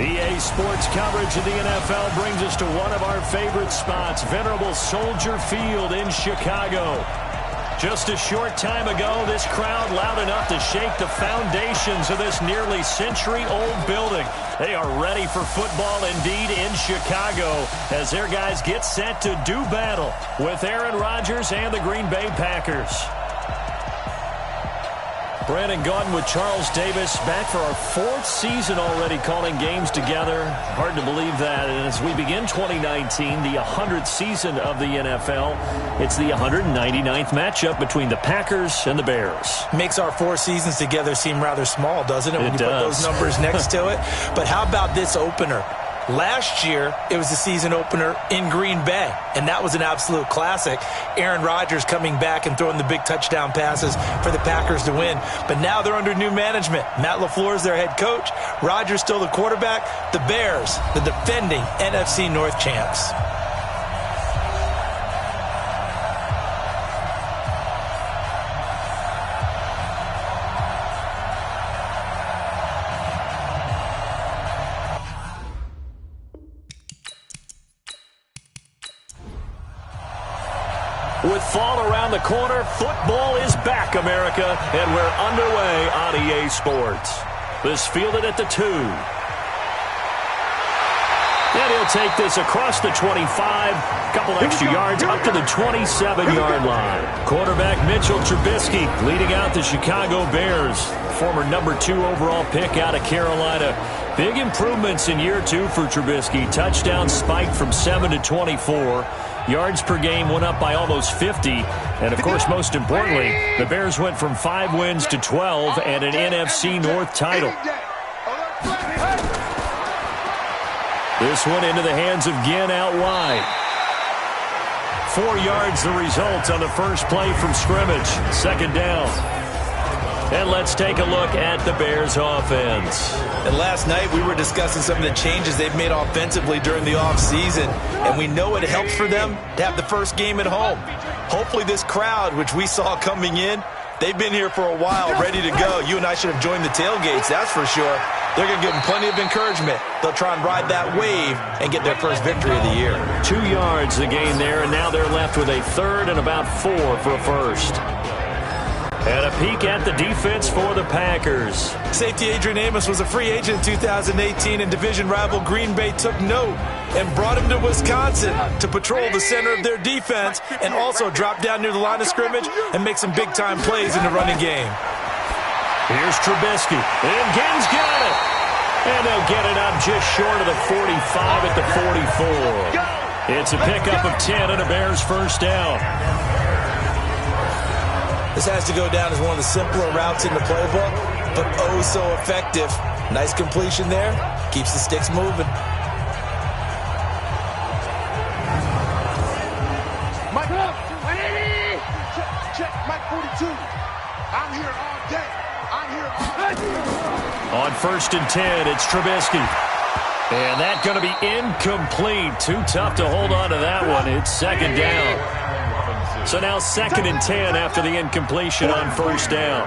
EA Sports coverage of the NFL brings us to one of our favorite spots, venerable Soldier Field in Chicago. Just a short time ago, this crowd loud enough to shake the foundations of this nearly century-old building. They are ready for football indeed in Chicago as their guys get set to do battle with Aaron Rodgers and the Green Bay Packers. Brandon Gaudin with Charles Davis back for our fourth season already calling games together. Hard to believe that. And as we begin 2019, the 100th season of the NFL, it's the 199th matchup between the Packers and the Bears. Makes our 4 seasons together seem rather small, doesn't it, when it you does. put those numbers next to it? But how about this opener? Last year, it was the season opener in Green Bay, and that was an absolute classic. Aaron Rodgers coming back and throwing the big touchdown passes for the Packers to win. But now they're under new management. Matt LaFleur is their head coach. Rodgers still the quarterback. The Bears, the defending NFC North champs. With fall around the corner, football is back, America, and we're underway on EA Sports. This fielded at the 2. And he'll take this across the 25, couple extra yards up to the 27-yard line. Quarterback Mitchell Trubisky leading out the Chicago Bears, former number 2 overall pick out of Carolina. Big improvements in year 2 for Trubisky. Touchdown spiked from 7 to 24. Yards per game went up by almost 50. And, of course, most importantly, the Bears went from 5 wins to 12 and an NFC North title. This one into the hands of Ginn out wide. 4 yards the result on the first play from scrimmage. Second down. And let's take a look at the Bears offense. And last night we were discussing some of the changes they've made offensively during the offseason. And we know it helps for them to have the first game at home. Hopefully this crowd, which we saw coming in, they've been here for a while, ready to go. You and I should have joined the tailgates, that's for sure. They're going to give them plenty of encouragement. They'll try and ride that wave and get their first victory of the year. 2 yards the gain there, and now they're left with a third and about 4 for a first. And a peek at the defense for the Packers. Safety Adrian Amos was a free agent in 2018, and division rival Green Bay took note and brought him to Wisconsin to patrol the center of their defense and also drop down near the line of scrimmage and make some big-time plays in the running game. Here's Trubisky, and Ginn's got it. And they'll get it up just short of the 45 at the 44. It's a pickup of 10 and a Bears first down. This has to go down as one of the simpler routes in the playbook, but oh so effective. Nice completion there. Keeps the sticks moving. Mike, check, Mike 42. I'm here all day. I'm here all day. On first and 10, it's Trubisky. And that's going to be incomplete. Too tough to hold on to that one. It's second down. So now second and 10 after the incompletion on first down.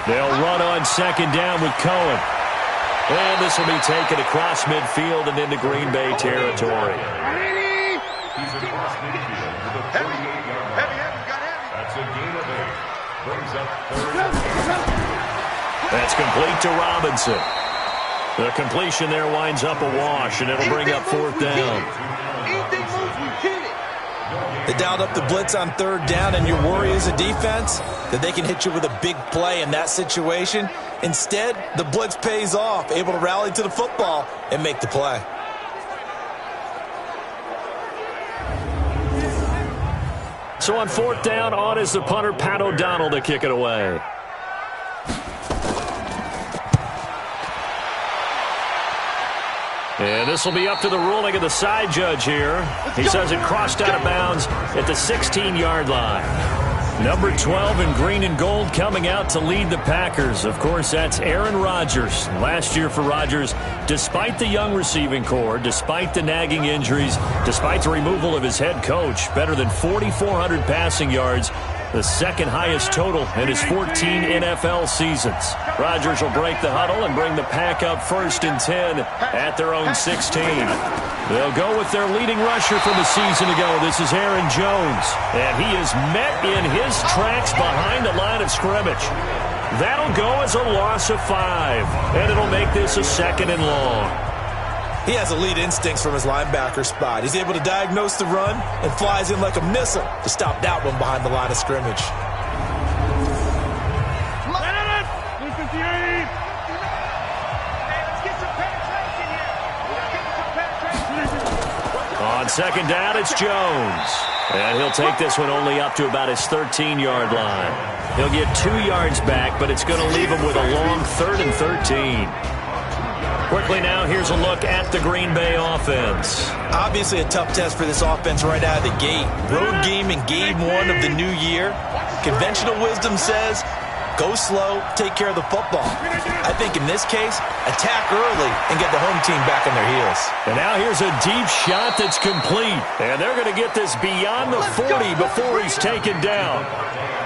They'll run on second down with Cohen. And this will be taken across midfield and into Green Bay territory. That's complete to Robinson. The completion there winds up a wash, and it'll bring up fourth down. They dialed up the blitz on third down, and your worry as a defense that they can hit you with a big play in that situation. Instead, the blitz pays off, able to rally to the football and make the play. So on fourth down, on is the punter, Pat O'Donnell, to kick it away. And this will be up to the ruling of the side judge here. He says it crossed out of bounds at the 16-yard line. Number 12 in green and gold coming out to lead the Packers. Of course, that's Aaron Rodgers. Last year for Rodgers, despite the young receiving core, despite the nagging injuries, despite the removal of his head coach, better than 4,400 passing yards, the second highest total in his 14 NFL seasons. Rodgers will break the huddle and bring the pack up 1st and 10 at their own 16. They'll go with their leading rusher from a season ago. This is Aaron Jones, and he is met in his tracks behind the line of scrimmage. That'll go as a loss of 5, and it'll make this a 2nd and long. He has elite instincts from his linebacker spot. He's able to diagnose the run and flies in like a missile to stop that one behind the line of scrimmage. On 2nd down, it's Jones. And he'll take this one only up to about his 13-yard line. He'll get 2 yards back, but it's going to leave him with a long 3rd and 13. Quickly now, here's a look at the Green Bay offense. Obviously a tough test for this offense right out of the gate. Road game in game 1 of the new year. Conventional wisdom says, go slow, take care of the football. I think in this case, attack early and get the home team back on their heels. And now here's a deep shot that's complete. And they're going to get this beyond the 40 before he's taken down.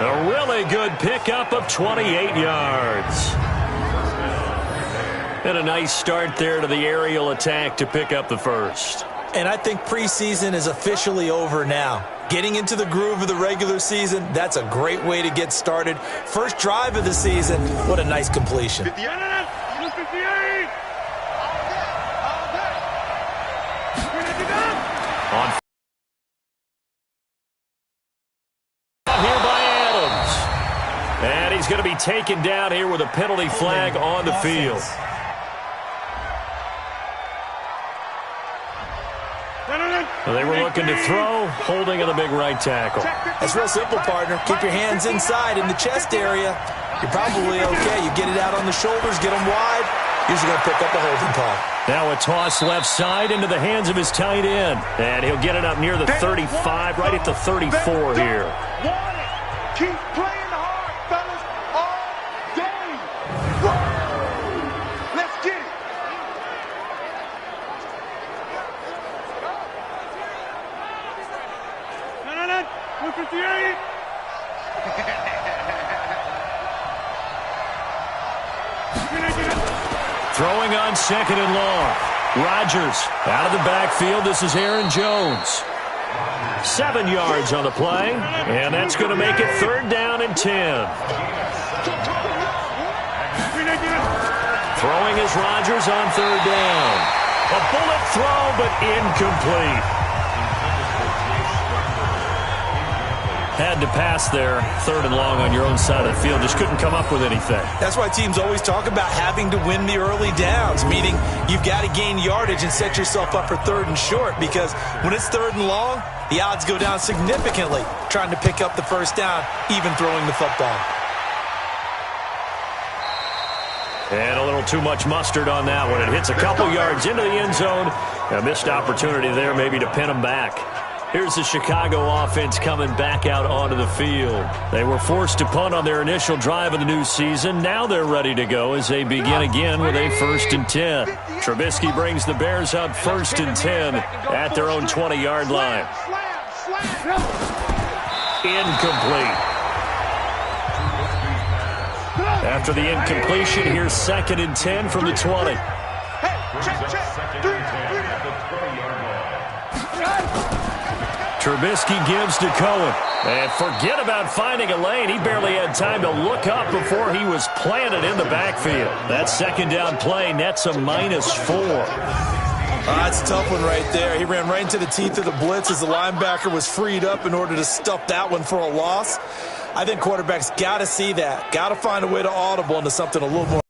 A really good pickup of 28 yards. And a nice start there to the aerial attack to pick up the first. And I think preseason is officially over now. Getting into the groove of the regular season, that's a great way to get started. First drive of the season, what a nice completion. On here by Adams. And he's going to be taken down here with a penalty flag on the field. They were looking to throw, holding on the big right tackle. That's real simple, partner. Keep your hands inside in the chest area. You're probably okay. You get it out on the shoulders, get them wide. Usually going to pick up a holding call. Now a toss left side into the hands of his tight end. And he'll get it up near the 35, right at the 34 here. Keep playing hard, fellas, all day. Let's get it. Throwing on 2nd and long. Rodgers out of the backfield. This is Aaron Jones. 7 yards on the play, and that's going to make it 3rd down and 10. Throwing is Rodgers on 3rd down. A bullet throw, but incomplete. Had to pass there, 3rd and long on your own side of the field. Just couldn't come up with anything. That's why teams always talk about having to win the early downs, meaning you've got to gain yardage and set yourself up for 3rd and short, because when it's 3rd and long, the odds go down significantly trying to pick up the 1st down, even throwing the football. And a little too much mustard on that one. It hits a couple yards into the end zone. A missed opportunity there maybe to pin them back. Here's the Chicago offense coming back out onto the field. They were forced to punt on their initial drive of the new season. Now they're ready to go as they begin again with a 1st and 10. Trubisky brings the Bears up 1st and 10 at their own 20-yard line. Incomplete. After the incompletion, here's 2nd and 10 from the 20. Trubisky gives to Cohen. And forget about finding a lane. He barely had time to look up before he was planted in the backfield. That 2nd down play nets a -4. That's a tough one right there. He ran right into the teeth of the blitz as the linebacker was freed up in order to stuff that one for a loss. I think quarterbacks got to see that. Got to find a way to audible into something a little more.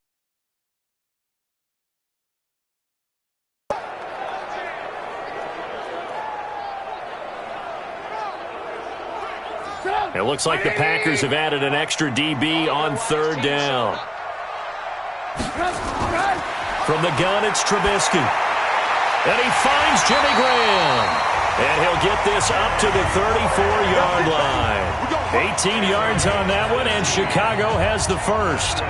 It looks like the Packers have added an extra DB on 3rd down. From the gun, it's Trubisky. And he finds Jimmy Graham. And he'll get this up to the 34-yard line. 18 yards on that one, and Chicago has the first.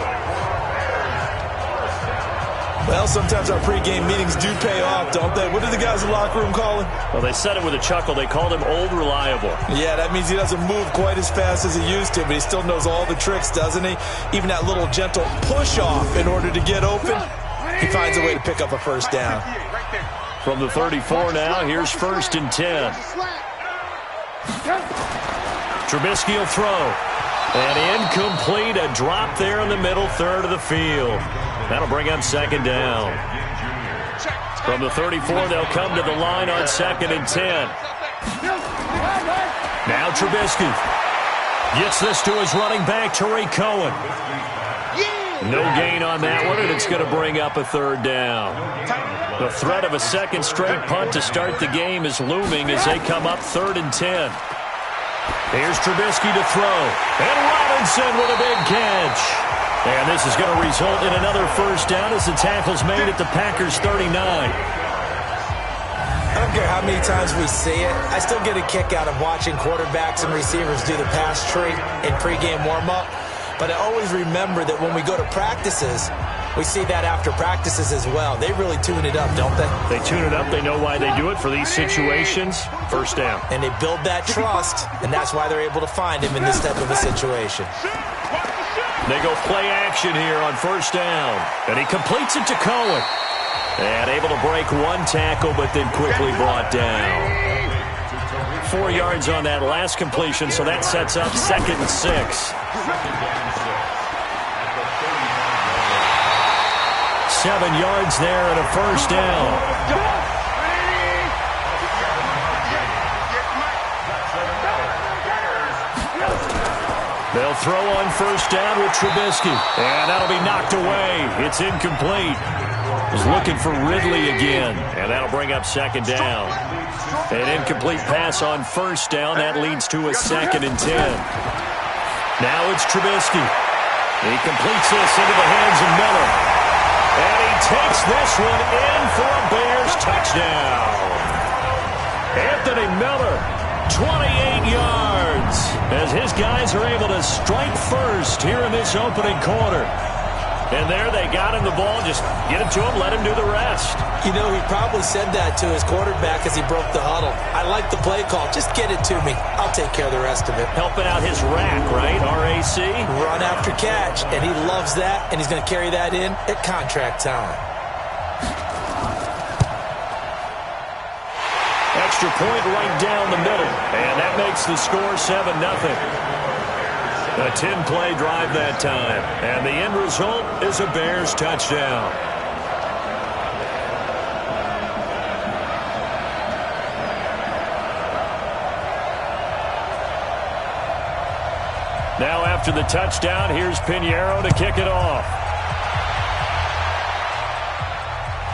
Well, sometimes our pregame meetings do pay off, don't they? What do the guys in the locker room call him? Well, they said it with a chuckle. They called him Old Reliable. Yeah, that means he doesn't move quite as fast as he used to, but he still knows all the tricks, doesn't he? Even that little gentle push-off in order to get open, he finds a way to pick up a first down. From the 34 now, here's 1st and 10. Trubisky will throw. And incomplete, a drop there in the middle third of the field. That'll bring up 2nd down. From the 34, they'll come to the line on 2nd and 10. Now Trubisky gets this to his running back, Tariq Cohen. No gain on that one, and it's going to bring up a 3rd down. The threat of a 2nd straight punt to start the game is looming as they come up 3rd and 10. Here's Trubisky to throw. And Robinson with a big catch. And this is going to result in another first down as the tackle's made at the Packers' 39. I don't care how many times we see it. I still get a kick out of watching quarterbacks and receivers do the pass tree in pregame warm-up. But I always remember that when we go to practices, we see that after practices as well. They really tune it up, don't they? They tune it up. They know why they do it for these situations. First down. And they build that trust, and that's why they're able to find him in this type of a situation. They go play action here on 1st down. And he completes it to Cohen. And able to break one tackle, but then quickly brought down. 4 yards on that last completion, so that sets up 2nd and 6. 7 yards there and a first down. They'll throw on 1st down with Trubisky. And that'll be knocked away. It's incomplete. Was looking for Ridley again. And that'll bring up 2nd down. An incomplete pass on 1st down. That leads to a 2nd and 10. Now it's Trubisky. He completes this into the hands of Miller. And he takes this one in for a Bears touchdown. Anthony Miller, 28 yards, as his guys are able to strike first here in this opening quarter. And there they got him the ball. Just get it to him, let him do the rest. You know, he probably said that to his quarterback as he broke the huddle. I like the play call. Just get it to me. I'll take care of the rest of it. Helping out his rack, right? RAC? Run after catch. And he loves that, and he's going to carry that in at contract time. Extra point right down the middle. And that makes the score 7-0. A 10-play drive that time. And the end result is a Bears touchdown. Now after the touchdown, here's Pinheiro to kick it off.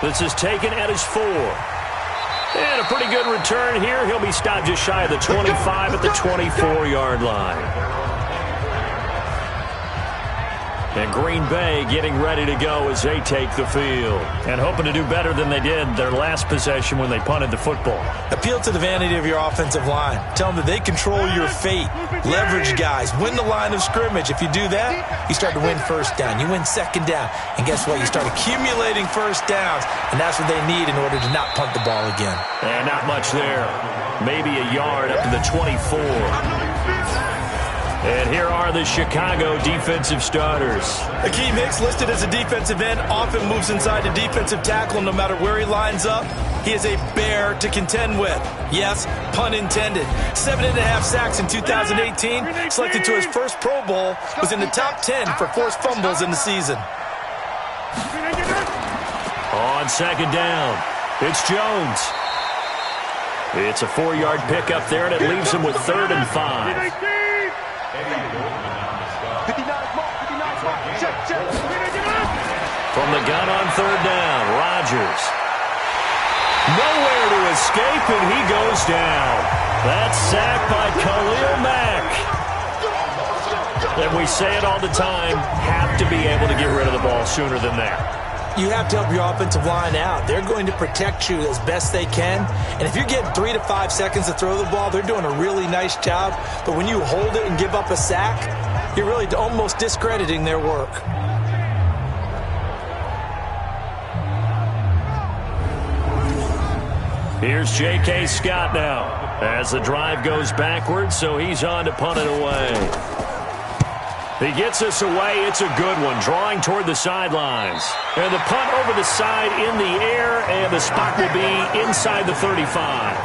This is taken at his 4. And a pretty good return here. He'll be stopped just shy of the 25 at the 24-yard line. And Green Bay getting ready to go as they take the field. And hoping to do better than they did their last possession when they punted the football. Appeal to the vanity of your offensive line. Tell them that they control your fate. Leverage guys. Win the line of scrimmage. If you do that, you start to win first down. You win second down. And guess what? You start accumulating first downs. And that's what they need in order to not punt the ball again. And not much there. Maybe a yard up to the 24. And here are the Chicago defensive starters. Akeem Hicks, listed as a defensive end, often moves inside the defensive tackle no matter where he lines up. He is a bear to contend with. Yes, pun intended. 7.5 sacks in 2018. Selected to his first Pro Bowl. Was in the top 10 for forced fumbles in the season. On second down, it's Jones. It's a 4-yard pickup there, and it leaves him with 3rd and 5. From the gun on 3rd down, Rodgers. Nowhere to escape, and he goes down. That's sacked by Khalil Mack. And we say it all the time, have to be able to get rid of the ball sooner than that. You have to help your offensive line out. They're going to protect you as best they can. And if you're getting 3 to 5 seconds to throw the ball, they're doing a really nice job. But when you hold it and give up a sack, you're really almost discrediting their work. Here's J.K. Scott now as the drive goes backwards, so he's on to punt it away. He gets us away. It's a good one, drawing toward the sidelines. And the punt over the side in the air, and the spot will be inside the 35.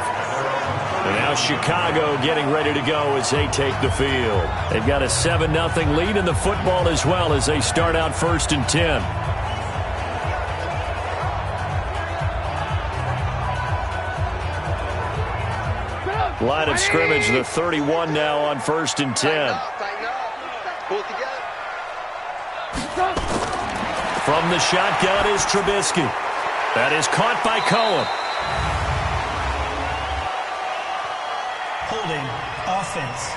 And now Chicago getting ready to go as they take the field. They've got a 7-0 lead in the football as well as they start out 1st and 10. Line of scrimmage, the 31 now on 1st and 10. From the shotgun is Trubisky. That is caught by Cohen. Holding offense.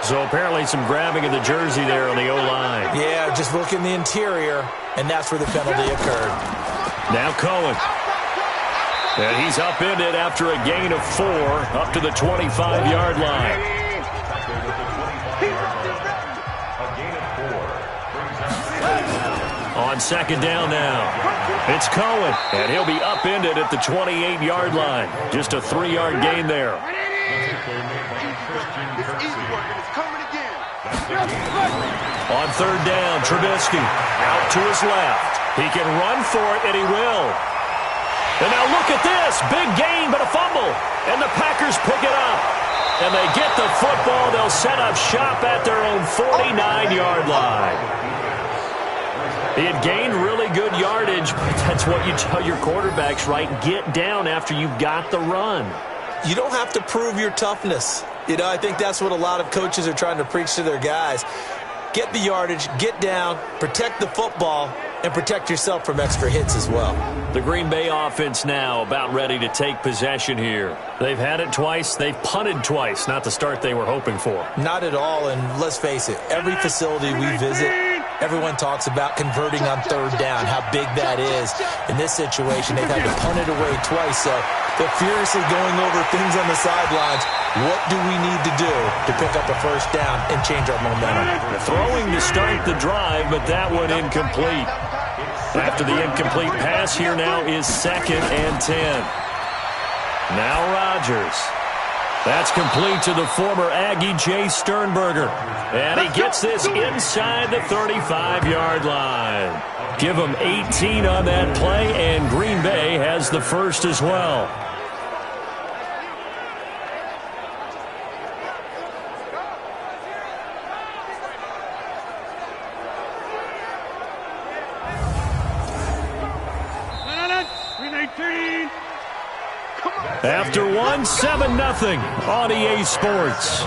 So apparently some grabbing of the jersey there on the O-line. Yeah, just look in the interior, and that's where the penalty occurred. Now Cohen. And he's upended after a gain of 4 up to the 25-yard line. On 2nd down now. It's Cohen, and he'll be upended at the 28-yard line. Just a 3-yard gain there. On 3rd down, Trubisky out to his left. He can run for it, and he will. And now look at this. Big gain, but a fumble. And the Packers pick it up. And they get the football. They'll set up shop at their own 49-yard line. He had gained really good yardage, but that's what you tell your quarterbacks, right? Get down after you've got the run. You don't have to prove your toughness. You know, I think that's what a lot of coaches are trying to preach to their guys. Get the yardage, get down, protect the football, and protect yourself from extra hits as well. The Green Bay offense now about ready to take possession here. They've had it twice. They've punted twice. Not the start they were hoping for. Not at all, and let's face it, every facility we visit, everyone talks about converting on 3rd down, how big that is. In this situation, they've had to punt it away twice, so they're furiously going over things on the sidelines. What do we need to do to pick up a 1st down and change our momentum? Throwing to start the drive, but that one incomplete. After the incomplete pass, here now is 2nd and 10. Now Rodgers. That's complete to the former Aggie Jay Sternberger. And he gets this inside the 35-yard line. Give him 18 on that play, and Green Bay has the first as well. After 7-0 on EA Sports.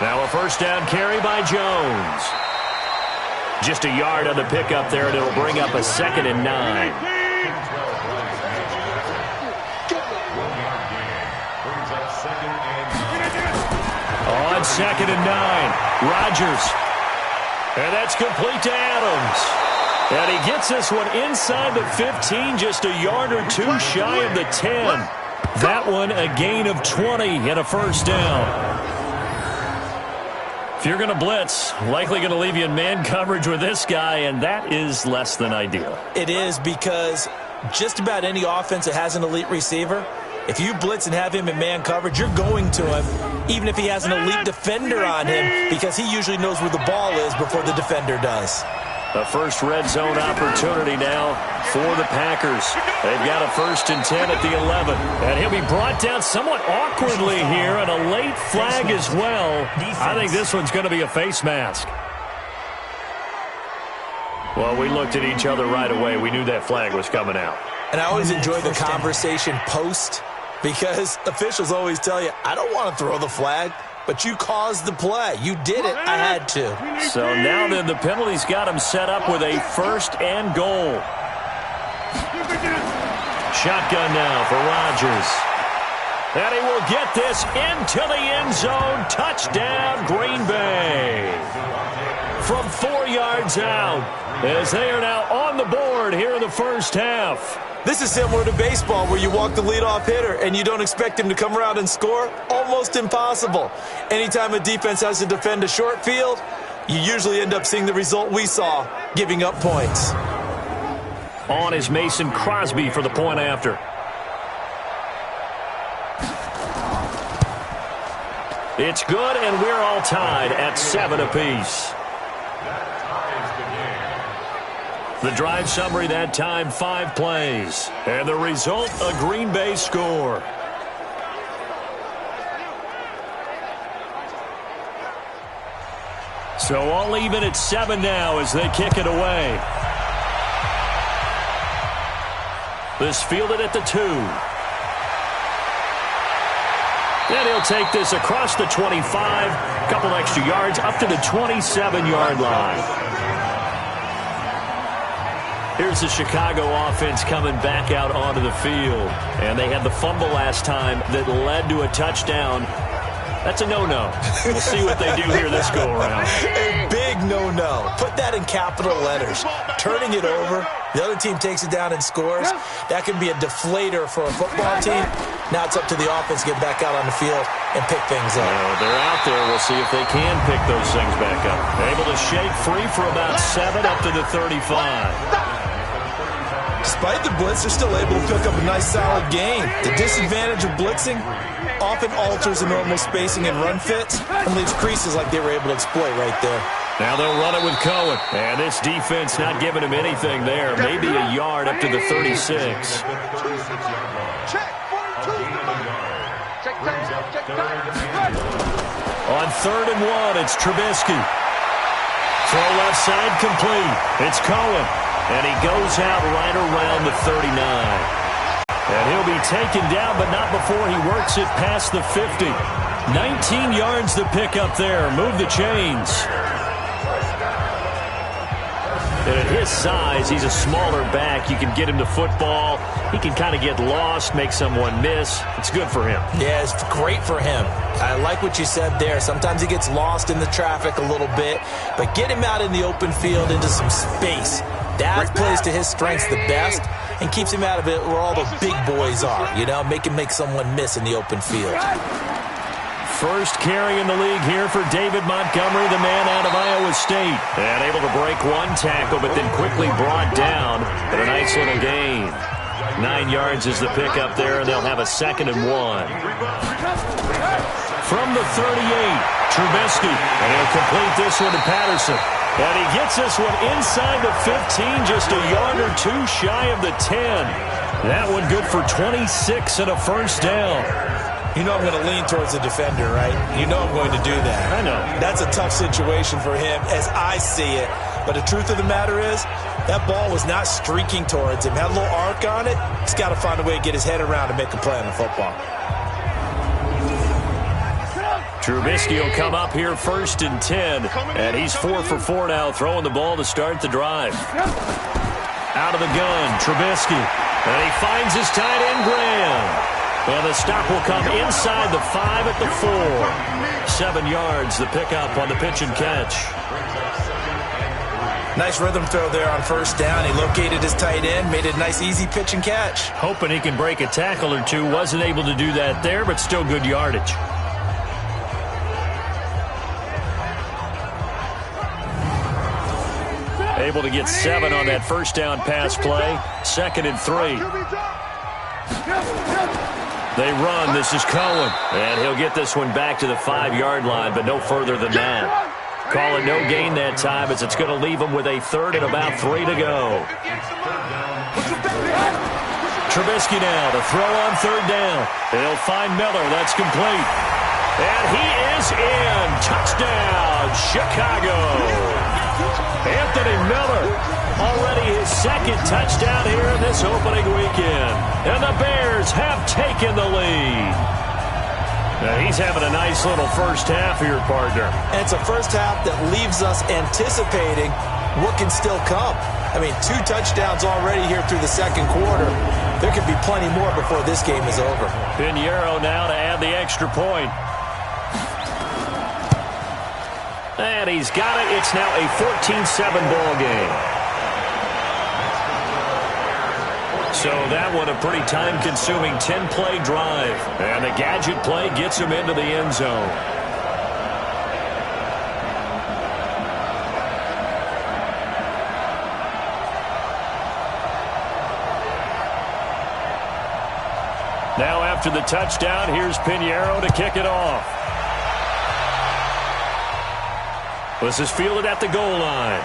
Now a 1st down carry by Jones. Just a yard on the pickup there, and it'll bring up a 2nd and 9. On 2nd and 9, Rodgers. And that's complete to Adams. And he gets this one inside the 15, just a yard or 2 shy of the 10. That one a gain of 20 and a 1st down. If you're going to blitz, likely going to leave you in man coverage with this guy, and that is less than ideal. It is, because just about any offense that has an elite receiver, if you blitz and have him in man coverage, you're going to him, even if he has an elite defender on him, because he usually knows where the ball is before the defender does. The first red zone opportunity now for the Packers. They've got a 1st and 10 at the 11. And he'll be brought down somewhat awkwardly here, and a late flag as well. I think this one's going to be a face mask. Well, we looked at each other right away. We knew that flag was coming out. And I always enjoy the conversation post, because officials always tell you, I don't want to throw the flag, but you caused the play. You did it. I had to. So now then the penalty's got him set up with a 1st and goal. Shotgun now for Rodgers. And he will get this into the end zone. Touchdown, Green Bay. from 4 yards out, as they are now on the board here in the first half. This is similar to baseball where you walk the leadoff hitter and you don't expect him to come around and score. Almost impossible. Anytime a defense has to defend a short field, you usually end up seeing the result we saw, giving up points. On is Mason Crosby for the point after. It's good, and we're all tied at 7 apiece. The drive summary that time, 5 plays. And the result, a Green Bay score. So all even at 7 now as they kick it away. This fielded at the 2. And he'll take this across the 25. Couple extra yards up to the 27-yard line. Here's the Chicago offense coming back out onto the field. And they had the fumble last time that led to a touchdown. That's a no-no. We'll see what they do here this go-around. A big no-no. Put that in capital letters. Turning it over, the other team takes it down and scores. That can be a deflator for a football team. Now it's up to the offense to get back out on the field and pick things up. They're out there. We'll see if they can pick those things back up. Able to shake free for about 7 up to the 35. Despite the blitz, they're still able to pick up a nice solid gain. The disadvantage of blitzing often alters the normal spacing and run fits and leaves creases like they were able to exploit right there. Now they'll run it with Cohen. And this defense not giving him anything there. Maybe a yard up to the 36. On 3rd and 1, it's Trubisky. Throw left side complete. It's Cohen. And he goes out right around the 39. And he'll be taken down, but not before he works it past the 50. 19 yards to pick up there. Move the chains. And at his size, he's a smaller back. You can get him to football. He can kind of get lost, make someone miss. It's good for him. Yeah, it's great for him. I like what you said there. Sometimes he gets lost in the traffic a little bit, but get him out in the open field into some space. That plays to his strengths the best and keeps him out of it where all the big boys are. You know, make him make someone miss in the open field. First carry in the league here for David Montgomery, the man out of Iowa State. And able to break one tackle, but then quickly brought down. But a nice little gain. 9 yards is the pickup there, and they'll have a 2nd and 1. From the 38, Trubisky. And he'll complete this one to Patterson. And he gets this one inside the 15, just a yard or 2 shy of the 10. That one good for 26 and a first down. You know I'm going to lean towards the defender, right? You know I'm going to do that. I know. That's a tough situation for him as I see it. But the truth of the matter is, that ball was not streaking towards him. Had a little arc on it. He's got to find a way to get his head around and make a play on the football. Trubisky will come up here 1st and 10. And he's 4 for 4 now, throwing the ball to start the drive. Out of the gun, Trubisky. And he finds his tight end, Graham. And the stop will come inside the 5 at the 4. 7 yards, the pickup on the pitch and catch. Nice rhythm throw there on first down. He located his tight end, made it a nice easy pitch and catch. Hoping he can break a tackle or two. Wasn't able to do that there, but still good yardage. Able to get 7 on that first down pass play. 2nd and 3. They run. This is Cohen. And he'll get this one back to the 5-yard line, but no further than that. Call it no gain that time as it's going to leave him with a 3rd and about 3 to go. Trubisky now to throw on 3rd down. They'll find Miller. That's complete. And he is in. Touchdown, Chicago. Anthony Miller, already his 2nd touchdown here in this opening weekend. And the Bears have taken the lead. Now he's having a nice little first half here, partner. And it's a first half that leaves us anticipating what can still come. I mean, 2 touchdowns already here through the 2nd quarter. There could be plenty more before this game is over. Pinheiro now to add the extra point. And he's got it. It's now a 14-7 ball game. So that one a pretty time-consuming 10-play drive. And the gadget play gets him into the end zone. Now after the touchdown, here's Pinheiro to kick it off. This is fielded at the goal line.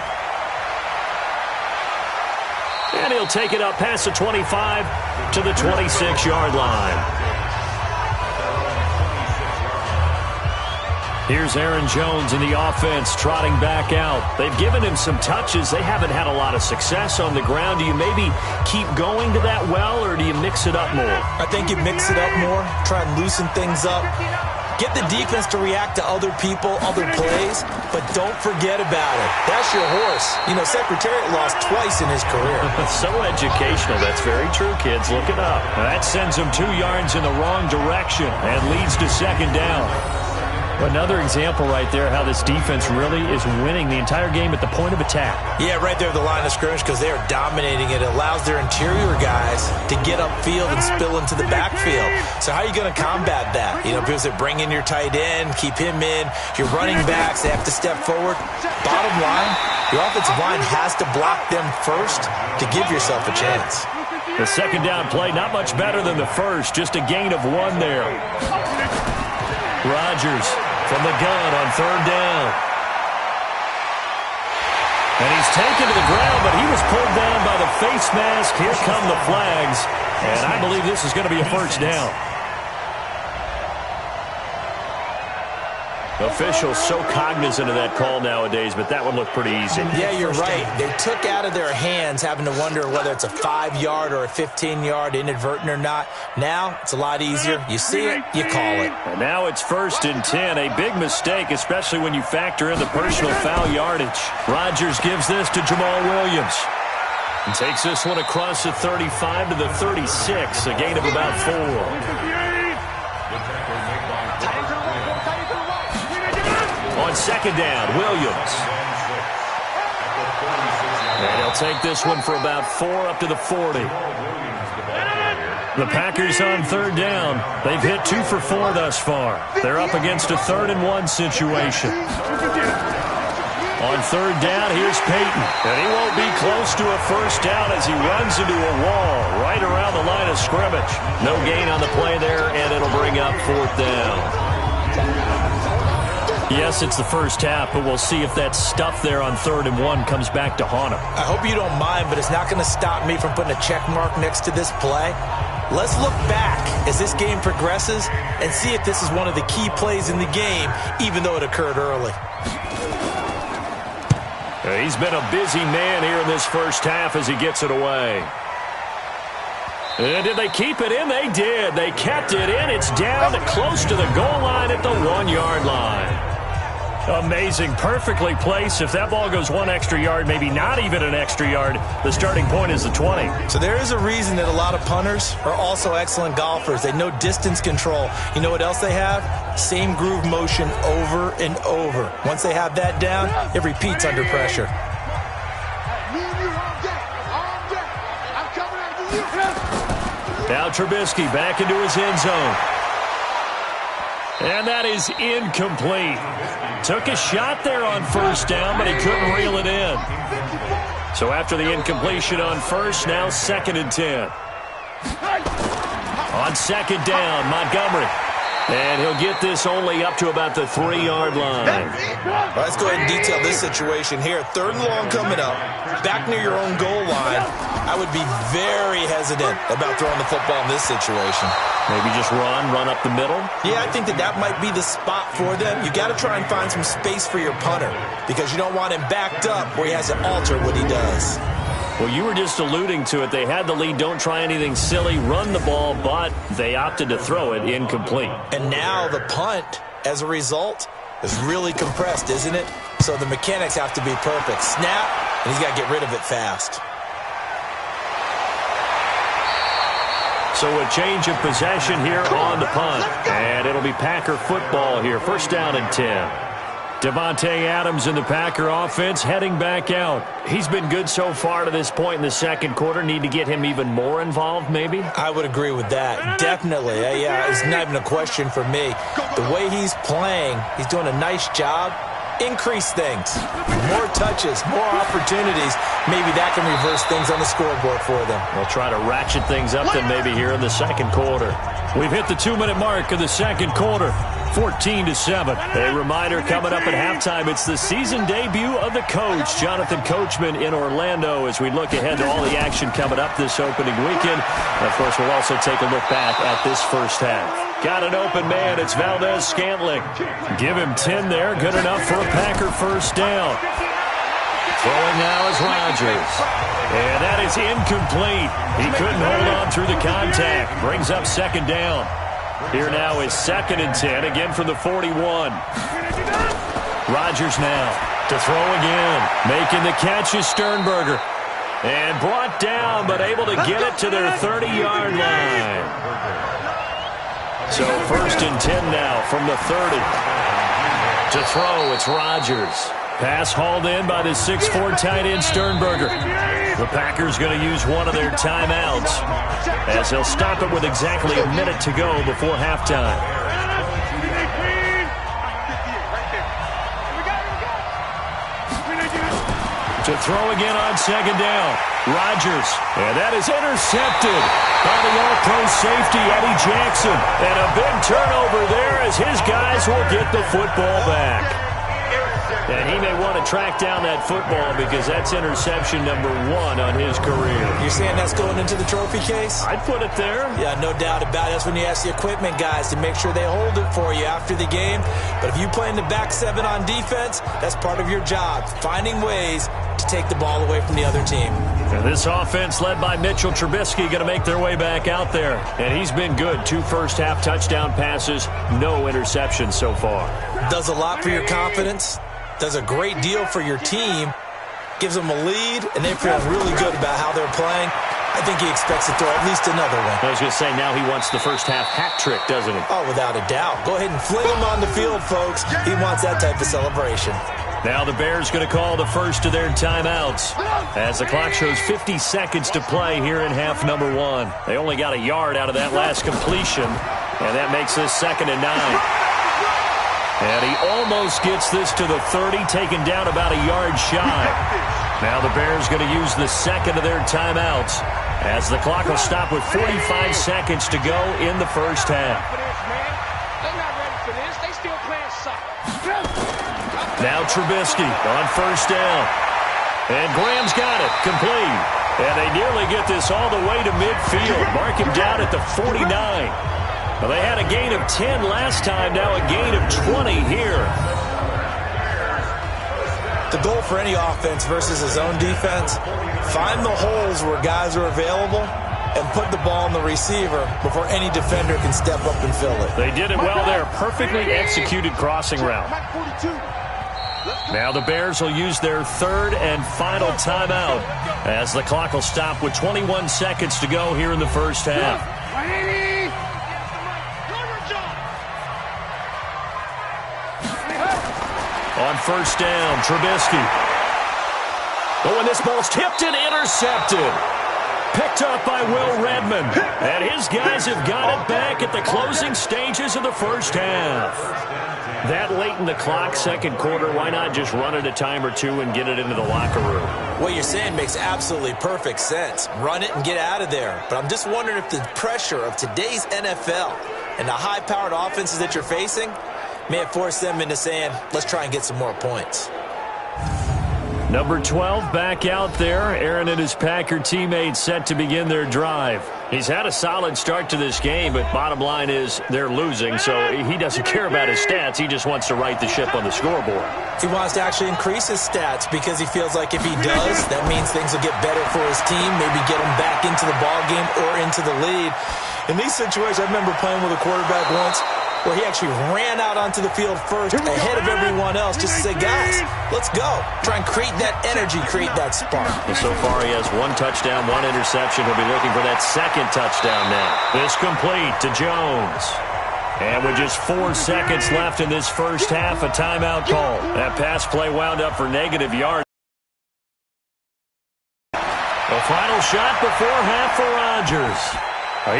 And he'll take it up past the 25 to the 26-yard line. Here's Aaron Jones in the offense trotting back out. They've given him some touches. They haven't had a lot of success on the ground. Do you maybe keep going to that well, or do you mix it up more? I think you mix it up more, try and loosen things up. Get the defense to react to other people, other plays, but don't forget about it. That's your horse. You know, Secretariat lost twice in his career. So educational. That's very true, kids. Look it up. That sends him 2 yards in the wrong direction and leads to second down. Another example right there how this defense really is winning the entire game at the point of attack. Yeah, right there at the line of scrimmage because they are dominating it. It allows their interior guys to get upfield and spill into the backfield. So how are you going to combat that? You know, because they bring in your tight end, keep him in. Your running backs, they have to step forward. Bottom line, your offensive line has to block them first to give yourself a chance. The second down play, not much better than the first. Just a gain of 1 there. Rodgers from the gun on third down. And he's taken to the ground, but he was pulled down by the face mask. Here come the flags. And I believe this is going to be a first down. Officials so cognizant of that call nowadays, but that one looked pretty easy. Yeah, you're right. They took out of their hands having to wonder whether it's a 5-yard or a 15-yard, inadvertent or not. Now, it's a lot easier. You see it, you call it. And now it's 1st and 10. A big mistake, especially when you factor in the personal foul yardage. Rodgers gives this to Jamal Williams. And takes this one across the 35 to the 36, a gain of about 4. On second down, Williams. And he'll take this one for about 4 up to the 40. The Packers on third down. They've hit 2 for 4 thus far. They're up against a 3rd and 1 situation. On third down, here's Peyton. And he won't be close to a first down as he runs into a wall right around the line of scrimmage. No gain on the play there, and it'll bring up 4th down. Yes, it's the first half, but we'll see if that stuff there on 3rd and 1 comes back to haunt him. I hope you don't mind, but it's not going to stop me from putting a check mark next to this play. Let's look back as this game progresses and see if this is one of the key plays in the game, even though it occurred early. He's been a busy man here in this first half as he gets it away. And did they keep it in? They did. They kept it in. It's down to close to the goal line at the 1-yard line. Amazing. Perfectly placed. If that ball goes 1 extra yard, maybe not even an extra yard, the starting point is the 20. So there is a reason that a lot of punters are also excellent golfers. They know distance control. You know what else they have? Same groove motion over and over. Once they have that down, it repeats under pressure. Now Trubisky back into his end zone. And that is incomplete. Took a shot there on first down, but he couldn't reel it in. So after the incompletion on first, now 2nd and 10. On second down, Montgomery. And he'll get this only up to about the 3-yard line. Well, let's go ahead and detail this situation here. 3rd and long coming up, back near your own goal line. I would be very hesitant about throwing the football in this situation. Maybe just run up the middle? Yeah, I think that might be the spot for them. You got to try and find some space for your punter because you don't want him backed up where he has to alter what he does. Well, you were just alluding to it. They had the lead. Don't try anything silly. Run the ball, but they opted to throw it incomplete. And now the punt, as a result, is really compressed, isn't it? So the mechanics have to be perfect. Snap, and he's got to get rid of it fast. So a change of possession here on the punt. And it'll be Packer football here. 1st down and 10. Davante Adams in the Packer offense heading back out. He's been good so far to this point in the second quarter. Need to get him even more involved, maybe? I would agree with that. Definitely. Yeah, it's not even a question for me. The way he's playing, he's doing a nice job. Increase things. More touches, more opportunities. Maybe that can reverse things on the scoreboard for them. They'll try to ratchet things up then maybe here in the second quarter. We've hit the 2-minute mark of the second quarter. 14-7. A reminder coming up at halftime. It's the season debut of the coach, Jonathan Coachman, in Orlando, as we look ahead to all the action coming up this opening weekend. And of course, we'll also take a look back at this first half. Got an open man. It's Valdez-Scantling. Give him 10 there. Good enough for a Packer first down. Throwing now is Rodgers. And that is incomplete. He couldn't hold on through the contact. Brings up second down. Here now is 2nd and 10, again from the 41. Rodgers now to throw again. Making the catch is Sternberger. And brought down, but able to get it to their 30-yard line. So 1st and 10 now from the 30. To throw, it's Rodgers. Pass hauled in by the 6'4" tight end Sternberger. The Packers going to use one of their timeouts as they'll stop it with exactly a minute to go before halftime. To throw again on second down. Rodgers. And that is intercepted by the All-Pro safety, Eddie Jackson. And a big turnover there as his guys will get the football back. And he may want to track down that football because that's interception number 1 on his career. You're saying that's going into the trophy case? I'd put it there. Yeah, no doubt about it. That's when you ask the equipment guys to make sure they hold it for you after the game. But if you play in the back 7 on defense, that's part of your job, finding ways to take the ball away from the other team. And this offense led by Mitchell Trubisky going to make their way back out there. And he's been good. 2 first-half touchdown passes, no interceptions so far. Does a lot for your confidence. Does a great deal for your team, gives them a lead, and they feel really good about how they're playing. I think he expects to throw at least another one. I was going to say, now he wants the first half hat trick, doesn't he? Oh, without a doubt. Go ahead and fling him on the field, folks. He wants that type of celebration. Now the Bears going to call the first of their timeouts as the clock shows 50 seconds to play here in half number 1. They only got a yard out of that last completion, and that makes this 2nd and 9. And he almost gets this to the 30, taken down about a yard shy. Now the Bears going to use the 2nd of their timeouts as the clock will stop with 45 seconds to go in the first half. Now Trubisky on first down. And Graham's got it, complete. And they nearly get this all the way to midfield. Mark him down at the 49. Well, they had a gain of 10 last time, now a gain of 20 here. The goal for any offense versus his own defense, find the holes where guys are available and put the ball on the receiver before any defender can step up and fill it. They did it well there. Perfectly executed crossing route. Now the Bears will use their 3rd and final timeout as the clock will stop with 21 seconds to go here in the first half. On first down, Trubisky. Oh, and this ball's tipped and intercepted. Picked up by Will Redmond. And his guys have got it back at the closing stages of the first half. That late in the clock, second quarter, why not just run it a time or two and get it into the locker room? What you're saying makes absolutely perfect sense. Run it and get out of there. But I'm just wondering if the pressure of today's NFL and the high-powered offenses that you're facing may have forced them into saying, let's try and get some more points. Number 12 back out there. Aaron and his Packer teammates set to begin their drive. He's had a solid start to this game, but bottom line is they're losing, so he doesn't care about his stats. He just wants to right the ship on the scoreboard. He wants to actually increase his stats because he feels like if he does, that means things will get better for his team, maybe get him back into the ball game or into the lead. In these situations, I remember playing with a quarterback once where he actually ran out onto the field first ahead of everyone else just to say, guys, let's go. Try and create that energy, create that spark. And so far he has 1 touchdown, 1 interception. He'll be looking for that 2nd touchdown now. This complete to Jones. And with just 4 seconds left in this first half, a timeout call. That pass play wound up for negative yards. The final shot before half for Rodgers.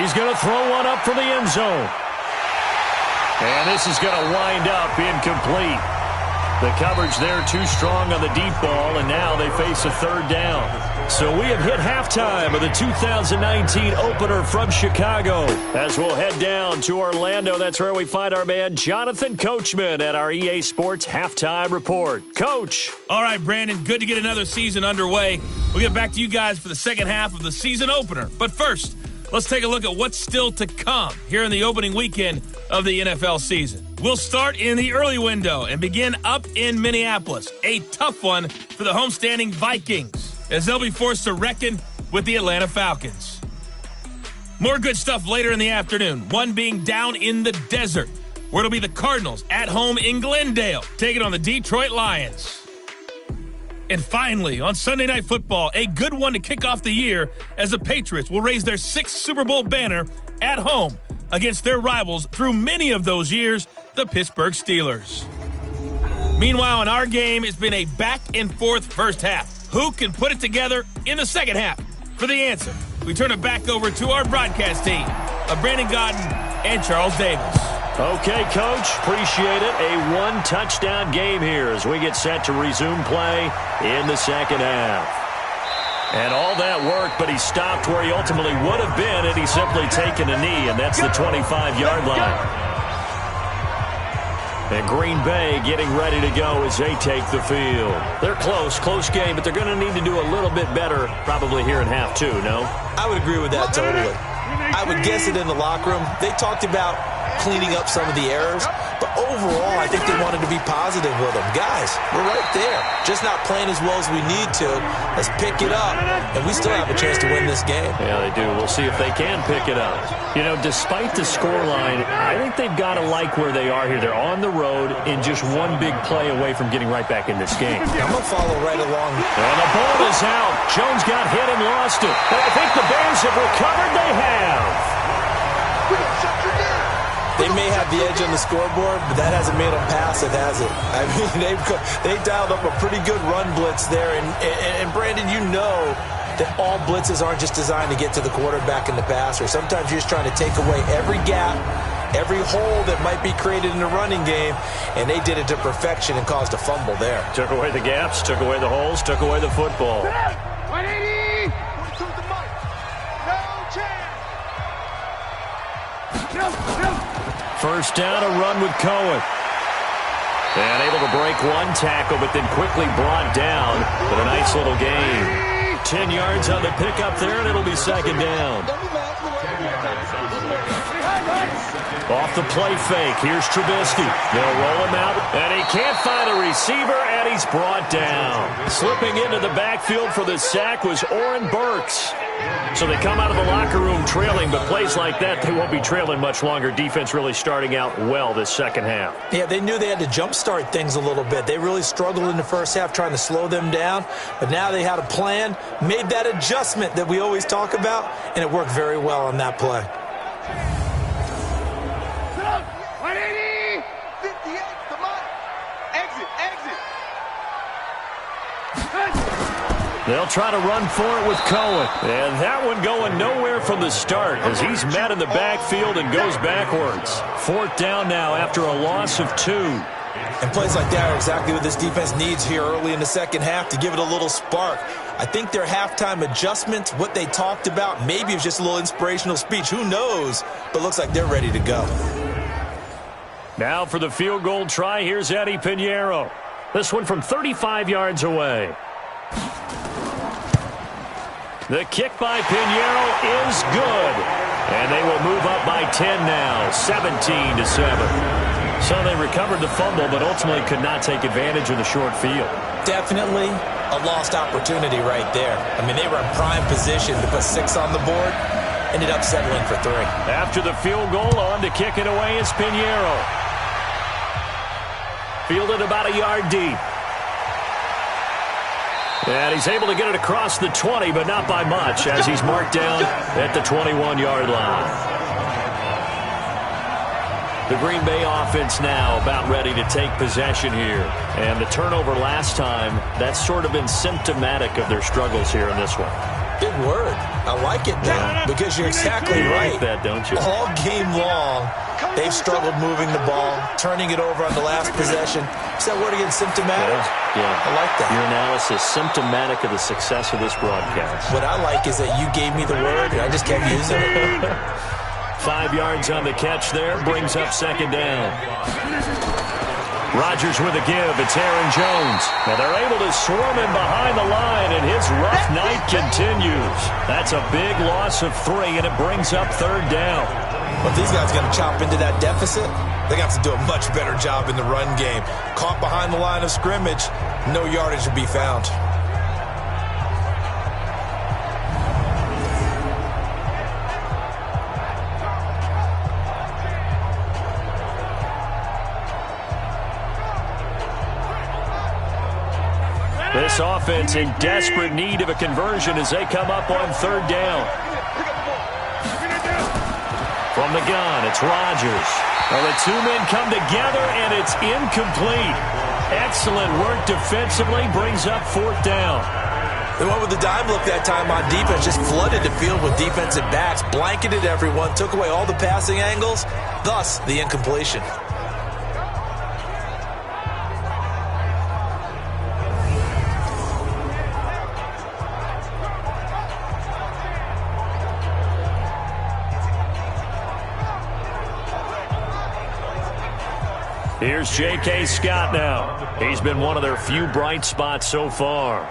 He's going to throw one up for the end zone. And this is going to wind up incomplete. The coverage there too strong on the deep ball, and now they face a third down. So we have hit halftime of the 2019 opener from Chicago. As we'll head down to Orlando, that's where we find our man Jonathan Coachman at our EA Sports Halftime Report. Coach. All right, Brandon, good to get another season underway. We'll get back to you guys for the second half of the season opener. But first, let's take a look at what's still to come here in the opening weekend of the NFL season. We'll start in the early window and begin up in Minneapolis. A tough one for the homestanding Vikings, as they'll be forced to reckon with the Atlanta Falcons. More good stuff later in the afternoon, one being down in the desert, where it'll be the Cardinals at home in Glendale, taking on the Detroit Lions. And finally, on Sunday Night Football, a good one to kick off the year as the Patriots will raise their 6th Super Bowl banner at home against their rivals through many of those years, the Pittsburgh Steelers. Meanwhile, in our game, it's been a back-and-forth first half. Who can put it together in the second half? For the answer, we turn it back over to our broadcast team of Brandon Gaudin and Charles Davis. Okay, Coach, appreciate it. A one-touchdown game here as we get set to resume play in the second half. And all that work, but he stopped where he ultimately would have been had he simply taken a knee, and that's the 25-yard line. And Green Bay getting ready to go as they take the field. They're close game, but they're going to need to do a little bit better probably here in half two, no? I would agree with that totally. I would guess it in the locker room. They talked about cleaning up some of the errors, but overall, I think they wanted to be positive with them. Guys, we're right there. Just not playing as well as we need to. Let's pick it up, and we still have a chance to win this game. Yeah, they do. We'll see if they can pick it up. You know, despite the scoreline, I think they've got to like where they are here. They're on the road and just one big play away from getting right back in this game. I'm going to follow right along. And the ball is out. Jones got hit and lost it. But I think the Bears have recovered. They have. They may have the edge on the scoreboard, but that hasn't made them passive, has it? I mean, they dialed up a pretty good run blitz there. And Brandon, you know that all blitzes aren't just designed to get to the quarterback and the passer. Sometimes you're just trying to take away every gap, every hole that might be created in the running game, and they did it to perfection and caused a fumble there. Took away the gaps, took away the holes, took away the football. 180! To the mic. No chance! No. First down, a run with Cohen. And able to break one tackle, but then quickly brought down. But a nice little gain. 10 yards on the pickup there, and it'll be second down. Off the play fake, here's Trubisky. They'll roll him out, and he can't find a receiver, and he's brought down. Slipping into the backfield for the sack was Oren Burks. So they come out of the locker room trailing, but plays like that, they won't be trailing much longer. Defense really starting out well this second half. Yeah, they knew they had to jumpstart things a little bit. They really struggled in the first half trying to slow them down, but now they had a plan, made that adjustment that we always talk about, and it worked very well on that play. 180! 58, come on! Exit! They'll try to run for it with Cohen. And that one going nowhere from the start as he's met in the backfield and goes backwards. Fourth down now after a loss of 2. And plays like that are exactly what this defense needs here early in the second half to give it a little spark. I think their halftime adjustments, what they talked about, maybe it was just a little inspirational speech. Who knows? But looks like they're ready to go. Now for the field goal try, here's Eddie Pinheiro. This one from 35 yards away. The kick by Pinheiro is good. And they will move up by 10 now, 17-7. So they recovered the fumble, but ultimately could not take advantage of the short field. Definitely a lost opportunity right there. I mean, they were in prime position to put 6 on the board. Ended up settling for 3. After the field goal, on to kick it away is Pinheiro. Fielded about a yard deep. And he's able to get it across the 20, but not by much, as he's marked down at the 21-yard line. The Green Bay offense now about ready to take possession here. And the turnover last time, that's sort of been symptomatic of their struggles here in this one. Big word. I like it, though, because you're exactly right. You like that, don't you? All game long, they've struggled moving the ball, turning it over on the last possession. Is that word again, symptomatic? Yeah. I like that. Your analysis, symptomatic of the success of this broadcast. What I like is that you gave me the word, and I just kept using it. 5 yards on the catch there, brings up second down. Rodgers with a give. It's Aaron Jones. And they're able to swarm him behind the line, and his rough night continues. That's a big loss of 3, and it brings up third down. But these guys are going to chop into that deficit. They got to do a much better job in the run game. Caught behind the line of scrimmage, no yardage to be found. This offense in desperate need of a conversion as they come up on third down. From the gun, it's Rodgers. Well, the two men come together, and it's incomplete. Excellent work defensively, brings up fourth down. They went with the dime look that time on defense, just flooded the field with defensive backs, blanketed everyone, took away all the passing angles, thus the incompletion. Here's J.K. Scott now. He's been one of their few bright spots so far.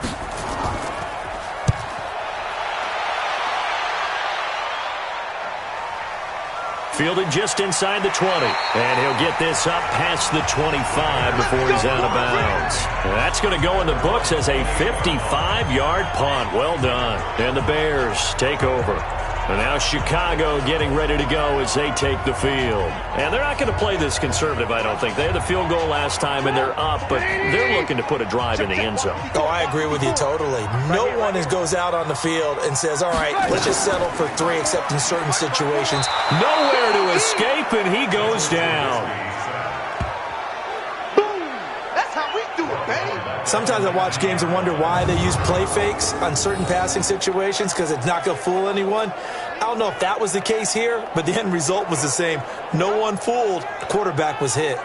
Fielded just inside the 20. And he'll get this up past the 25 before he's out of bounds. That's going to go in the books as a 55-yard punt. Well done. And the Bears take over. And now Chicago getting ready to go as they take the field. And they're not going to play this conservative, I don't think. They had the field goal last time, and they're up, but they're looking to put a drive in the end zone. Oh, I agree with you totally. No one goes out on the field and says, all right, let's just settle for 3, except in certain situations. Nowhere to escape, and he goes down. That's how we do it, baby. Sometimes I watch games and wonder why they use play fakes on certain passing situations, because it's not going to fool anyone. I don't know if that was the case here, but the end result was the same. No one fooled. The quarterback was hit.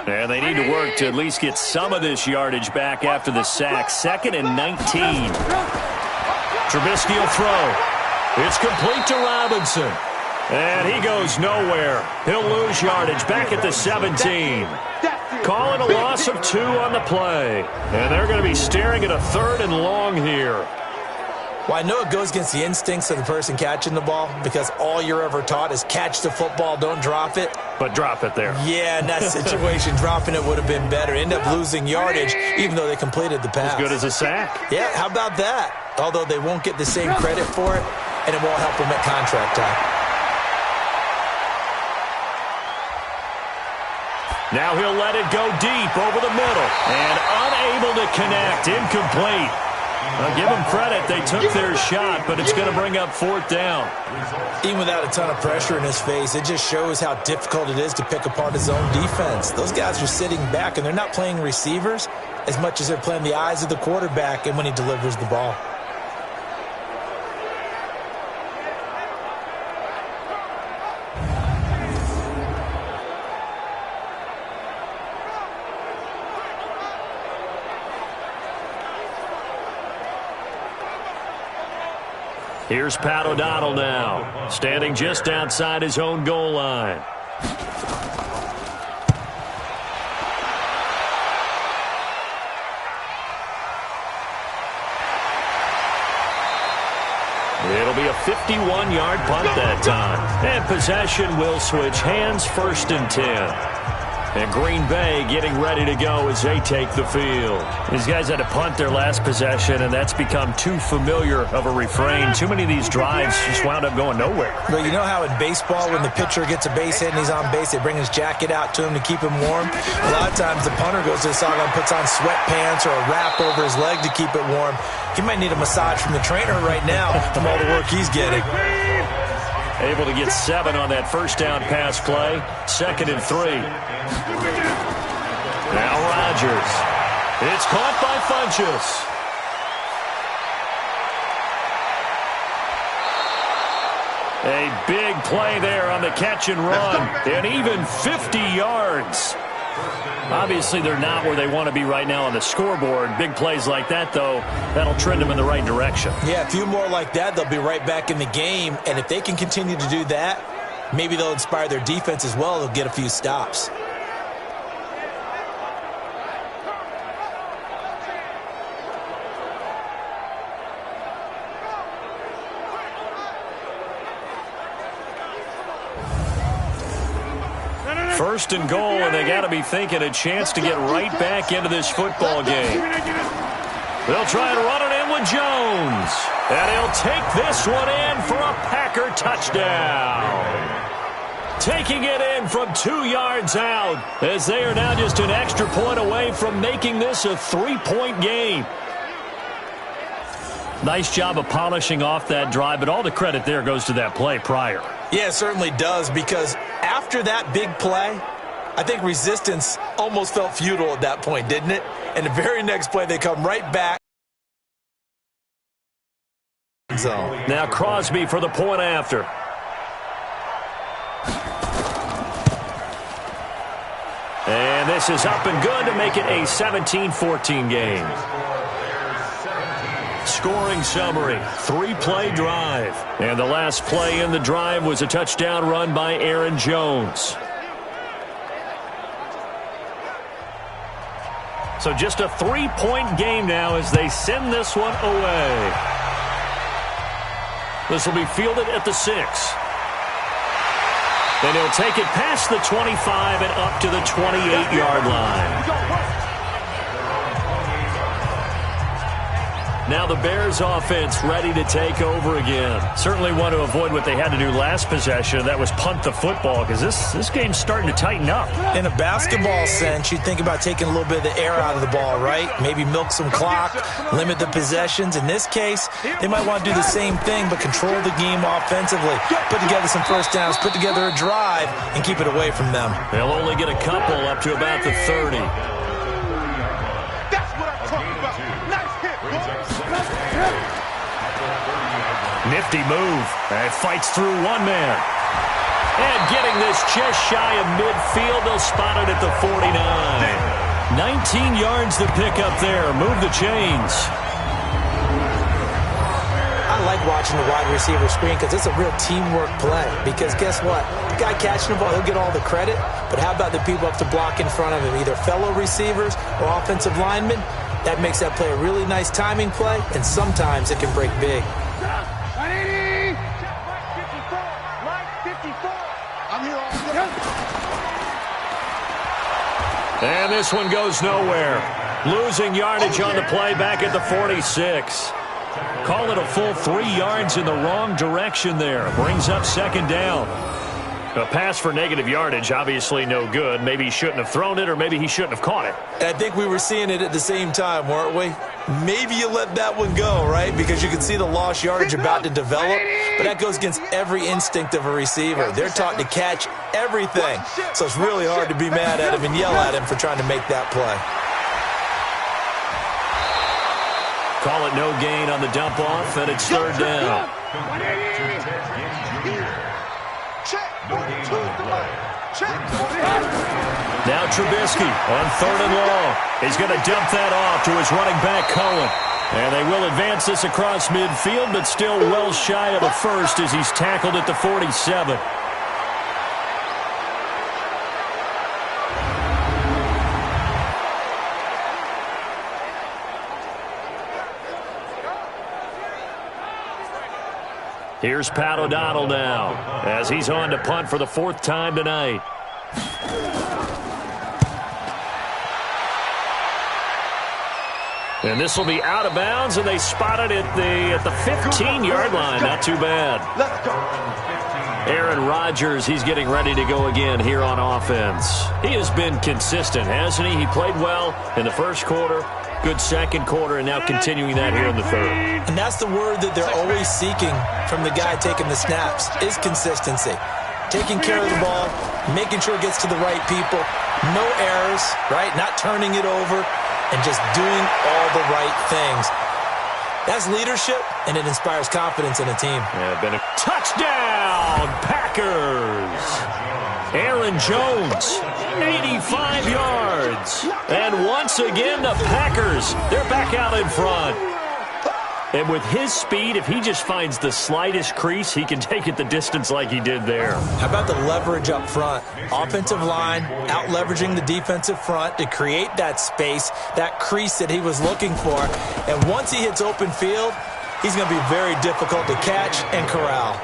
And they need to work to at least get some of this yardage back after the sack. 2nd and 19. Trubisky will throw. It's complete to Robinson. And he goes nowhere. He'll lose yardage back at the 17. Calling a loss of 2 on the play. And they're going to be staring at a 3rd and long here. Well, I know it goes against the instincts of the person catching the ball, because all you're ever taught is catch the football, don't drop it. But drop it there. Yeah, in that situation, dropping it would have been better. End up losing yardage, even though they completed the pass. As good as a sack. Yeah, how about that? Although they won't get the same credit for it, and it won't help them at contract time. Now he'll let it go deep over the middle. And unable to connect. Incomplete. I'll give them credit. They took their shot, but it's going to bring up 4th down. Even without a ton of pressure in his face, it just shows how difficult it is to pick apart his own defense. Those guys are sitting back, and they're not playing receivers as much as they're playing the eyes of the quarterback and when he delivers the ball. Here's Pat O'Donnell now, standing just outside his own goal line. It'll be a 51-yard punt that time. And possession will switch hands, 1st and 10. And Green Bay getting ready to go as they take the field. These guys had to punt their last possession, and that's become too familiar of a refrain. Too many of these drives just wound up going nowhere. But you know how in baseball, when the pitcher gets a base hit and he's on base, they bring his jacket out to him to keep him warm? A lot of times the punter goes to the sideline, puts on sweatpants or a wrap over his leg to keep it warm. He might need a massage from the trainer right now from all the work he's getting. Able to get 7 on that first down pass play. 2nd and 3. Now Rodgers. It's caught by Funchess. A big play there on the catch and run. And even 50 yards. Obviously, they're not where they want to be right now on the scoreboard. Big plays like that, though, that'll trend them in the right direction. Yeah, a few more like that, they'll be right back in the game. And if they can continue to do that, maybe they'll inspire their defense as well. They'll get a few stops. First and goal, and they got to be thinking a chance to get right back into this football game. They'll try and run it in with Jones. And he'll take this one in for a Packer touchdown. Taking it in from 2 yards out, as they are now just an extra point away from making this a 3-point game. Nice job of polishing off that drive, but all the credit there goes to that play prior. Yeah, it certainly does, because after that big play, I think resistance almost felt futile at that point, didn't it? And the very next play, they come right back. Now Crosby for the point after. And this is up and good to make it a 17-14 game. Scoring summary, 3-play drive. And the last play in the drive was a touchdown run by Aaron Jones. So just a 3-point game now as they send this one away. This will be fielded at the 6. Then he'll take it past the 25 and up to the 28-yard line. Now the Bears offense ready to take over again. Certainly want to avoid what they had to do last possession. That was punt the football, because this game's starting to tighten up. In a basketball sense, you think about taking a little bit of the air out of the ball, right? Maybe milk some clock, limit the possessions. In this case, they might want to do the same thing, but control the game offensively. Put together some first downs, put together a drive, and keep it away from them. They'll only get a couple up to about the 30. Nifty move. And fights through one man. And getting this just shy of midfield. They'll spot it at the 49. 19 yards to pick up there. Move the chains. I like watching the wide receiver screen because it's a real teamwork play. Because guess what? The guy catching the ball, he'll get all the credit. But how about the people up to block in front of him? Either fellow receivers or offensive linemen. That makes that play a really nice timing play. And sometimes it can break big. And this one goes nowhere. Losing yardage on the play back at the 46. Call it a full 3 yards in the wrong direction there. Brings up 2nd down. A pass for negative yardage, obviously no good. Maybe he shouldn't have thrown it, or maybe he shouldn't have caught it. I think we were seeing it at the same time, weren't we? Maybe you let that one go, right? Because you can see the lost yardage about to develop. But that goes against every instinct of a receiver. They're taught to catch everything. So it's really hard to be mad at him and yell at him for trying to make that play. Call it no gain on the dump off, and it's 3rd down. Now Trubisky on 3rd and long. He's going to dump that off to his running back, Cohen. And they will advance this across midfield, but still well shy of a first as he's tackled at the 47. Here's Pat O'Donnell now as he's on to punt for the 4th time tonight. And this will be out of bounds, and they spot it at the 15-yard line. Not too bad. Aaron Rodgers, he's getting ready to go again here on offense. He has been consistent, hasn't he? He played well in the first quarter. Good second quarter, and now continuing that here in the third. And that's the word that they're always seeking from the guy taking the snaps, is consistency. Taking care of the ball, making sure it gets to the right people, no errors, right? Not turning it over, and just doing all the right things. That's leadership, and it inspires confidence in a team. Yeah, been a touchdown, Packers. Aaron Jones, 85 yards. And once again, the Packers, they're back out in front. And with his speed, if he just finds the slightest crease, he can take it the distance like he did there. How about the leverage up front? Offensive line out-leveraging the defensive front to create that space, that crease that he was looking for. And once he hits open field, he's going to be very difficult to catch and corral.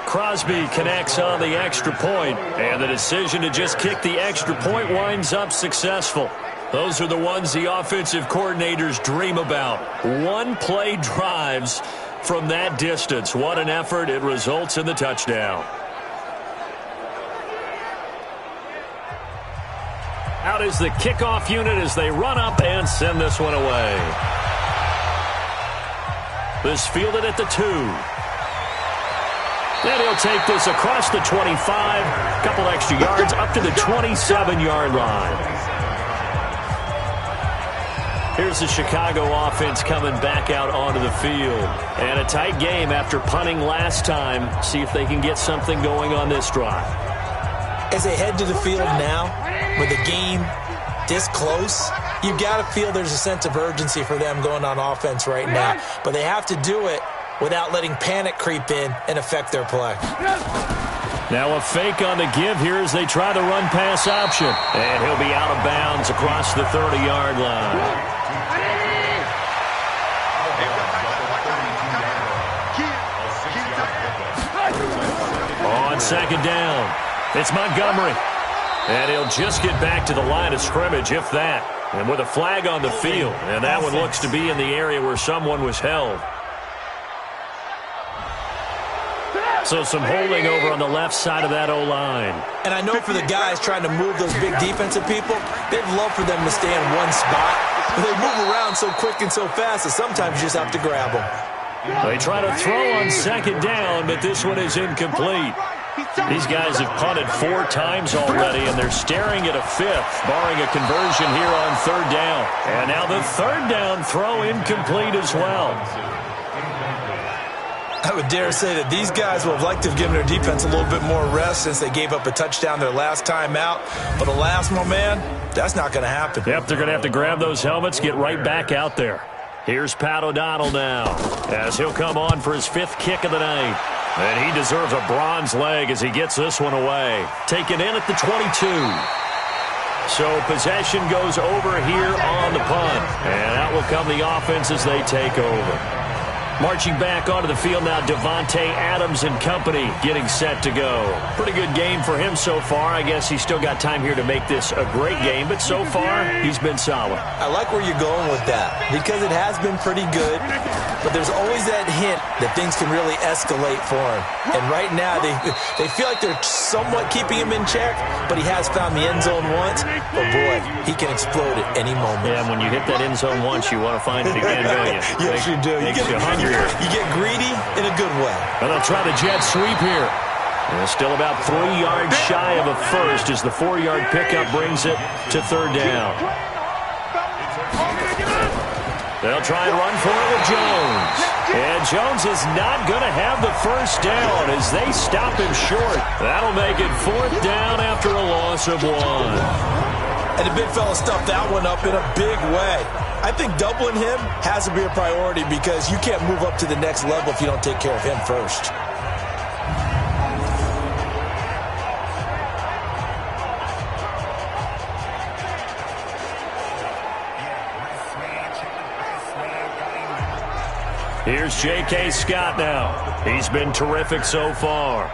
Crosby connects on the extra point, and the decision to just kick the extra point winds up successful. Those are the ones the offensive coordinators dream about. One-play drives from that distance. What an effort. It results in the touchdown. Out is the kickoff unit as they run up and send this one away. This fielded at the 2. Then he'll take this across the 25, a couple extra yards up to the 27-yard line. Here's the Chicago offense coming back out onto the field. And a tight game after punting last time. See if they can get something going on this drive. As they head to the field now, with the game this close, you've got to feel there's a sense of urgency for them going on offense right now. But they have to do it without letting panic creep in and affect their play. Now a fake on the give here as they try the run-pass option. And he'll be out of bounds across the 30-yard line. On second down, it's Montgomery. And he'll just get back to the line of scrimmage, if that. And with a flag on the field. And that one looks to be in the area where someone was held. So some holding over on the left side of that O-line. And I know for the guys trying to move those big defensive people, they'd love for them to stay in one spot. But they move around so quick and so fast that sometimes you just have to grab them. They try to throw on second down, but this one is incomplete. These guys have punted 4 times already, and they're staring at a 5th, barring a conversion here on third down. And now the third down throw incomplete as well. I would dare say that these guys will have liked to have given their defense a little bit more rest since they gave up a touchdown their last time out. But alas, my man, that's not going to happen. Yep, they're going to have to grab those helmets, get right back out there. Here's Pat O'Donnell now, as he'll come on for his 5th kick of the night. And he deserves a bronze leg as he gets this one away. Taken in at the 22. So possession goes over here on the punt. And out will come the offense as they take over. Marching back onto the field now, Devontae Adams and company getting set to go. Pretty good game for him so far. I guess he's still got time here to make this a great game, but so far, he's been solid. I like where you're going with that because it has been pretty good, but there's always that hint that things can really escalate for him. And right now, they feel like they're somewhat keeping him in check, but he has found the end zone once. But boy, he can explode at any moment. Yeah, when you hit that end zone once, you want to find it again, don't you? Yes, you do. Makes you hungry. You get greedy in a good way. And they'll try the jet sweep here. And still about 3 yards shy of a first as the 4-yard pickup brings it to third down. They'll try and run for it with Jones. And Jones is not going to have the first down as they stop him short. That'll make it 4th down after a loss of 1. And the big fella stuffed that one up in a big way. I think doubling him has to be a priority because you can't move up to the next level if you don't take care of him first. Here's J.K. Scott now. He's been terrific so far.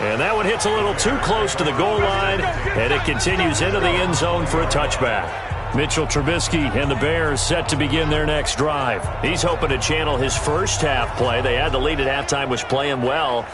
And that one hits a little too close to the goal line, and it continues into the end zone for a touchback. Mitchell Trubisky and the Bears set to begin their next drive. He's hoping to channel his first half play. They had the lead at halftime, was playing well.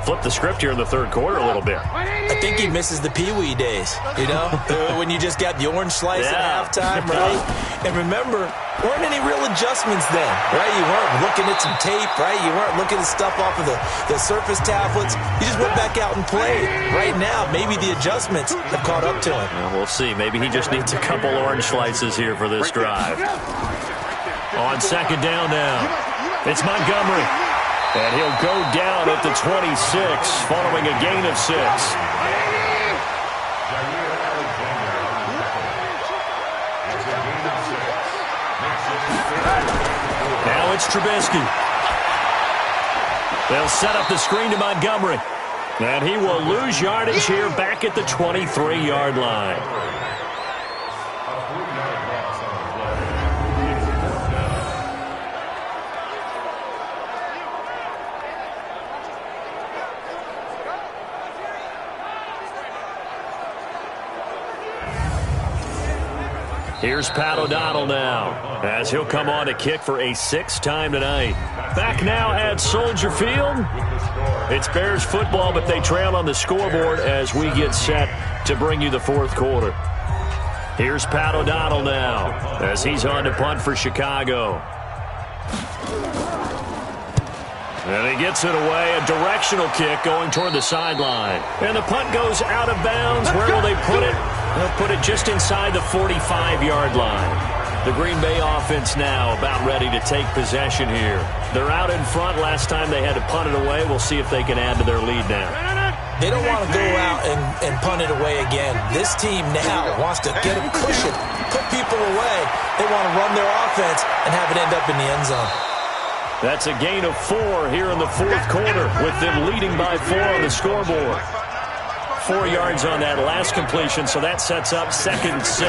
Flip the script here in the third quarter a little bit. I think he misses the Pee-wee days, you know, when you just got the orange slice at halftime, right? And remember, there weren't any real adjustments then, right? You weren't looking at some tape, right? You weren't looking at stuff off of the surface tablets. You just went back out and played. Right now, maybe the adjustments have caught up to him. Well, we'll see. Maybe he just needs a couple orange slices here for this drive. On second down now, it's Montgomery. And he'll go down at the 26 following a gain of 6. Now it's Trubisky. They'll set up the screen to Montgomery. And he will lose yardage here back at the 23-yard line. Here's Pat O'Donnell now, as he'll come on to kick for a 6th time tonight. Back now at Soldier Field. It's Bears football, but they trail on the scoreboard as we get set to bring you the fourth quarter. Here's Pat O'Donnell now, as he's on to punt for Chicago. And he gets it away, a directional kick going toward the sideline. And the punt goes out of bounds. Where will they put it? They'll put it just inside the 45-yard line. The Green Bay offense now about ready to take possession here. They're out in front. Last time they had to punt it away. We'll see if they can add to their lead now. They don't want to go out and punt it away again. This team now wants to get a cushion, put people away. They want to run their offense and have it end up in the end zone. That's a gain of 4 here in the fourth quarter, with them leading by 4 on the scoreboard. 4 yards on that last completion, so that sets up 2nd and 6.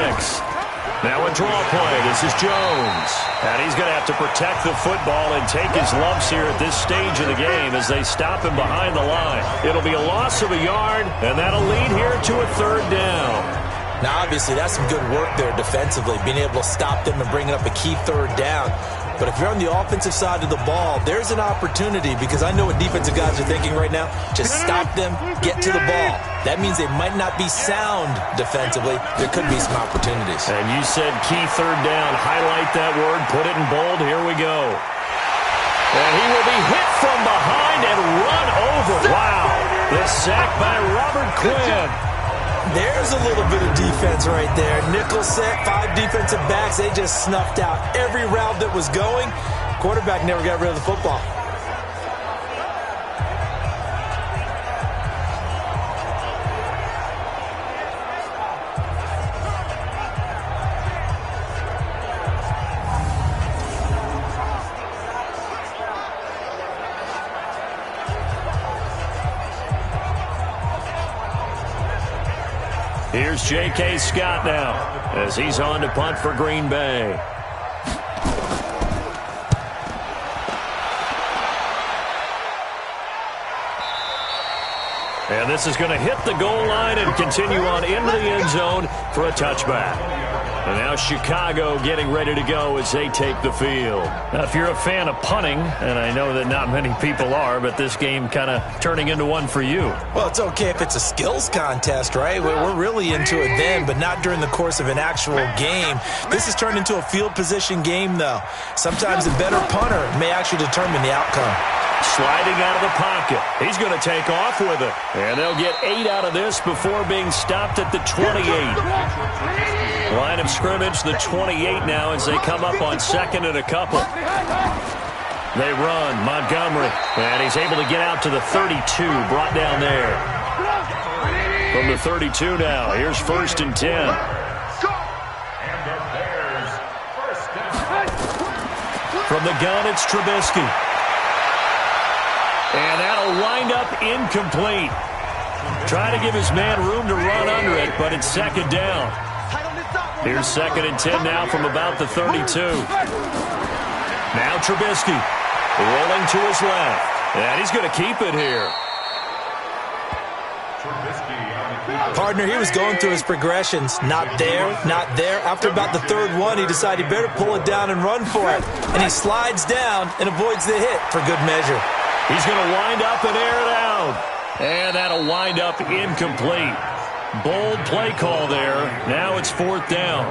Now a draw play. This is Jones. And he's going to have to protect the football and take his lumps here at this stage of the game as they stop him behind the line. It'll be a loss of a yard, and that'll lead here to a 3rd down. Now, obviously, that's some good work there defensively, being able to stop them and bringing up a key 3rd down. But if you're on the offensive side of the ball, there's an opportunity, because I know what defensive guys are thinking right now. Just stop them, get to the ball. That means they might not be sound defensively. There could be some opportunities. And you said key 3rd down. Highlight that word. Put it in bold. Here we go. And he will be hit from behind and run over. Wow. The sack by Robert Quinn. There's a little bit of defense right there. Nickel set, 5 defensive backs. They just snuffed out every route that was going. Quarterback never got rid of the football. Here's J.K. Scott now, as he's on to punt for Green Bay. And this is going to hit the goal line and continue on into the end zone for a touchback. And now Chicago getting ready to go as they take the field. Now, if you're a fan of punting, and I know that not many people are, but this game kind of turning into one for you. Well, it's okay if it's a skills contest, right? We're really into it then, but not during the course of an actual game. This has turned into a field position game, though. Sometimes a better punter may actually determine the outcome. Sliding out of the pocket. He's going to take off with it. And they'll get 8 out of this before being stopped at the 28. Line of scrimmage, the 28 now as they come up on 2nd and a couple. They run. Montgomery. And he's able to get out to the 32. Brought down there. From the 32 now. Here's 1st and 10. From the gun, it's Trubisky. And that'll wind up incomplete. Try to give his man room to run under it, but it's 2nd down. Here's 2nd and 10 now from about the 32. Now Trubisky rolling to his left. And he's going to keep it here. Trubisky on Partner, he was going through his progressions. Not there, not there. After about the third one, he decided he better pull it down and run for it. And he slides down and avoids the hit for good measure. He's going to wind up and air it out. And that'll wind up incomplete. Bold play call there. Now it's 4th down.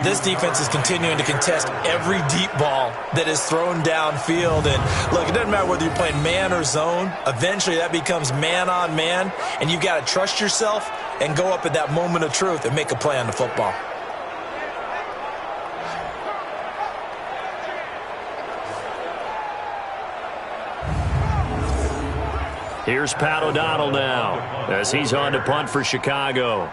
This defense is continuing to contest every deep ball that is thrown downfield. And look, it doesn't matter whether you're playing man or zone. Eventually that becomes man on man. And you've got to trust yourself and go up at that moment of truth and make a play on the football. Here's Pat O'Donnell now as he's on to punt for Chicago.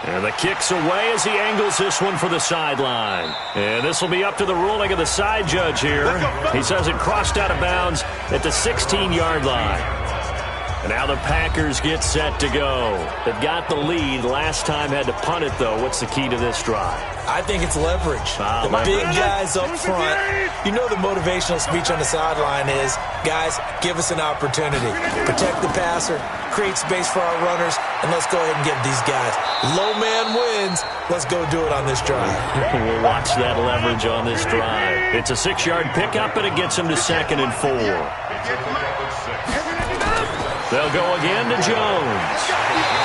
And the kick's away as he angles this one for the sideline. And this will be up to the ruling of the side judge here. He says it crossed out of bounds at the 16-yard line. And now the Packers get set to go. They've got the lead. Last time had to punt it, though. What's the key to this drive? I think it's leverage. The big guys up front. You know the motivational speech on the sideline is, guys, give us an opportunity. Protect the passer, create space for our runners, and let's go ahead and get these guys. Low man wins. Let's go do it on this drive. We'll watch that leverage on this drive. It's a 6-yard pickup, and it gets him to 2nd and 4. They'll go again to Jones.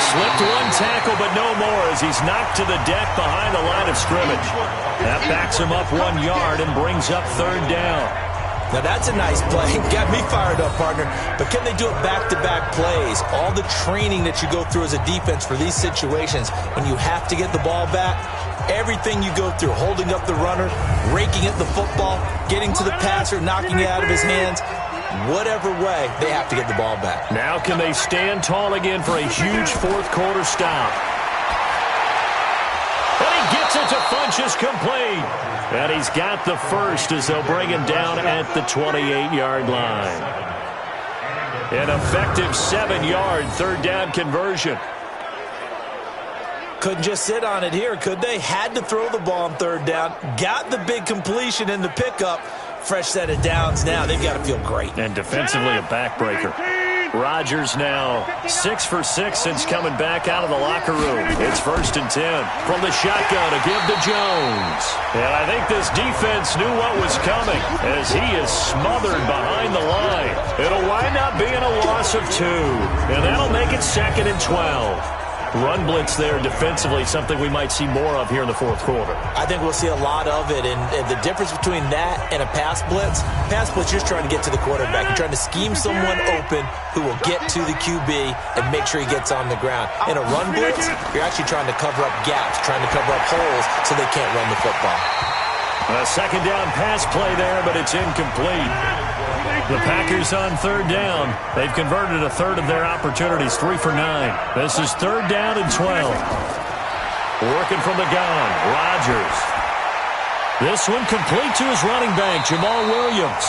Slipped one tackle, but no more as he's knocked to the deck behind the line of scrimmage. That backs him up 1 yard and brings up 3rd down. Now that's a nice play. Got me fired up, partner. But can they do it back-to-back plays? All the training that you go through as a defense for these situations, when you have to get the ball back, everything you go through, holding up the runner, raking at the football, getting to the passer, knocking it out of his hands, whatever way, they have to get the ball back. Now can they stand tall again for a huge 4th quarter stop? And he gets it to Funchess complete. And he's got the first as they'll bring him down at the 28-yard line. An effective 7-yard 3rd down conversion. Couldn't just sit on it here, could they? Had to throw the ball on 3rd down. Got the big completion in the pickup. Fresh set of downs now. They've got to feel great. And defensively a backbreaker. Rodgers now 6 for 6 since coming back out of the locker room. It's 1st and 10 from the shotgun to give to Jones. And I think this defense knew what was coming as he is smothered behind the line. It'll wind up being a loss of 2. And that'll make it 2nd and 12. Run blitz there defensively, something we might see more of here in the 4th quarter. I think we'll see a lot of it, and the difference between that and a pass blitz, you're just trying to get to the quarterback. You're trying to scheme someone open who will get to the QB and make sure he gets on the ground. In a run blitz, you're actually trying to cover up gaps, trying to cover up holes so they can't run the football. A 2nd down pass play there, but it's incomplete. The Packers on 3rd down. They've converted a third of their opportunities, 3 for 9. This is 3rd down and 12. Working from the gun, Rodgers. This one complete to his running back, Jamal Williams.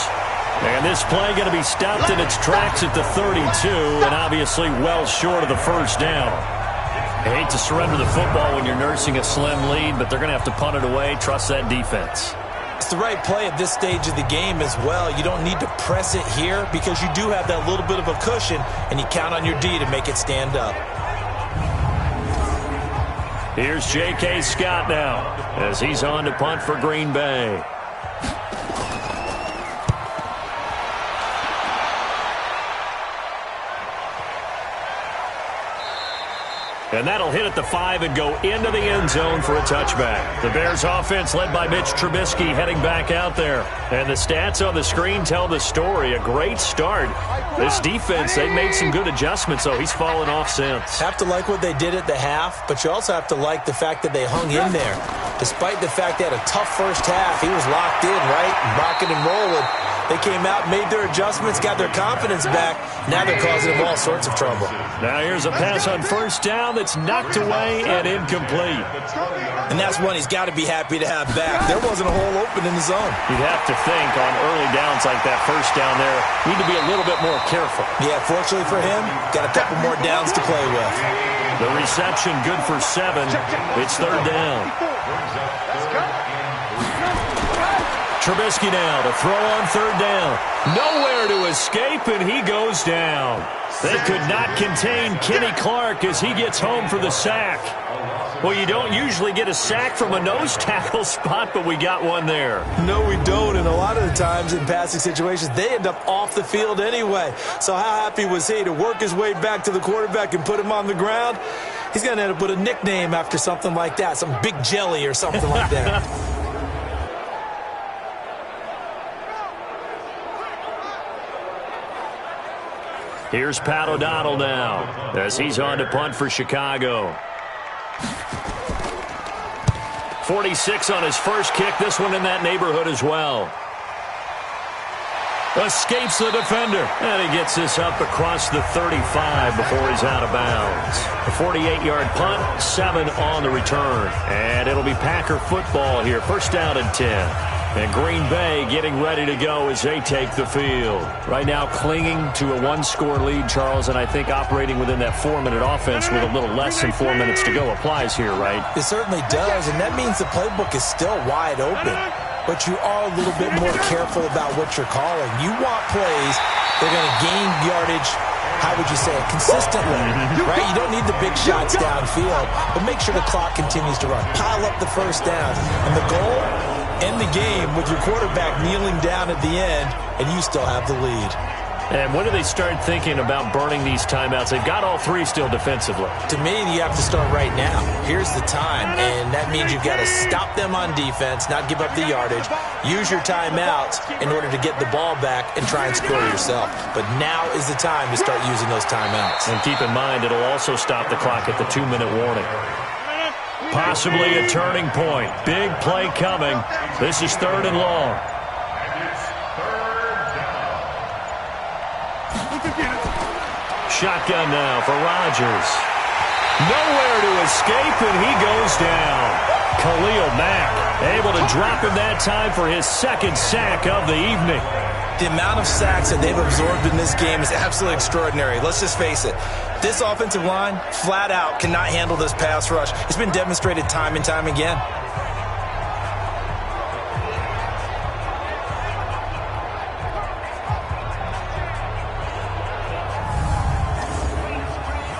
And this play going to be stopped in its tracks at the 32, and obviously well short of the 1st down. I hate to surrender the football when you're nursing a slim lead, but they're going to have to punt it away. Trust that defense. It's the right play at this stage of the game as well. You don't need to press it here because you do have that little bit of a cushion, and you count on your D to make it stand up. Here's J.K. Scott now as he's on to punt for Green Bay. And that'll hit at the 5 and go into the end zone for a touchback. The Bears offense led by Mitch Trubisky heading back out there. And the stats on the screen tell the story. A great start. This defense, they've made some good adjustments, so he's fallen off since. Have to like what they did at the half, but you also have to like the fact that they hung in there. Despite the fact they had a tough first half, he was locked in, right? Rocking and rolling. They came out, made their adjustments, got their confidence back. Now they're causing them all sorts of trouble. Now here's a pass on 1st down that's knocked away and incomplete. And that's one he's got to be happy to have back. There wasn't a hole open in the zone. You'd have to think on early downs like that 1st down there, need to be a little bit more careful. Yeah, fortunately for him, got a couple more downs to play with. The reception good for 7. It's 3rd down. Trubisky now to throw on third down. Nowhere to escape, and he goes down. They could not contain Kenny Clark as he gets home for the sack. Well, you don't usually get a sack from a nose tackle spot, but we got one there. No, we don't, and a lot of the times in passing situations, they end up off the field anyway. So how happy was he to work his way back to the quarterback and put him on the ground? He's going to end up with a nickname after something like that, some Big Jelly or something like that. Here's Pat O'Donnell now as he's on to punt for Chicago. 46 on his first kick. This one in that neighborhood as well. Escapes the defender. And he gets this up across the 35 before he's out of bounds. A 48-yard punt, 7 on the return. And it'll be Packer football here. First down and 10. And Green Bay getting ready to go as they take the field. Right now clinging to a one-score lead, Charles, and I think operating within that 4-minute offense with a little less than 4 minutes to go applies here, right? It certainly does, and that means the playbook is still wide open. But you are a little bit more careful about what you're calling. You want plays that are going to gain yardage, how would you say it, consistently, right? You don't need the big shots downfield, but make sure the clock continues to run. Pile up the first down. And the goal? End the game with your quarterback kneeling down at the end, and you still have the lead. And when do they start thinking about burning these timeouts? They've got all three still defensively. To me, you have to start right now. Here's the time, and that means you've got to stop them on defense, not give up the yardage, use your timeouts in order to get the ball back and try and score yourself. But now is the time to start using those timeouts. And keep in mind, it'll also stop the clock at the 2-minute warning. Possibly a turning point. Big play coming. This is 3rd and long. Shotgun now for Rodgers. Nowhere to escape, and he goes down. Khalil Mack able to drop him that time for his second sack of the evening. The amount of sacks that they've absorbed in this game is absolutely extraordinary. Let's just face it. This offensive line, flat out, cannot handle this pass rush. It's been demonstrated time and time again.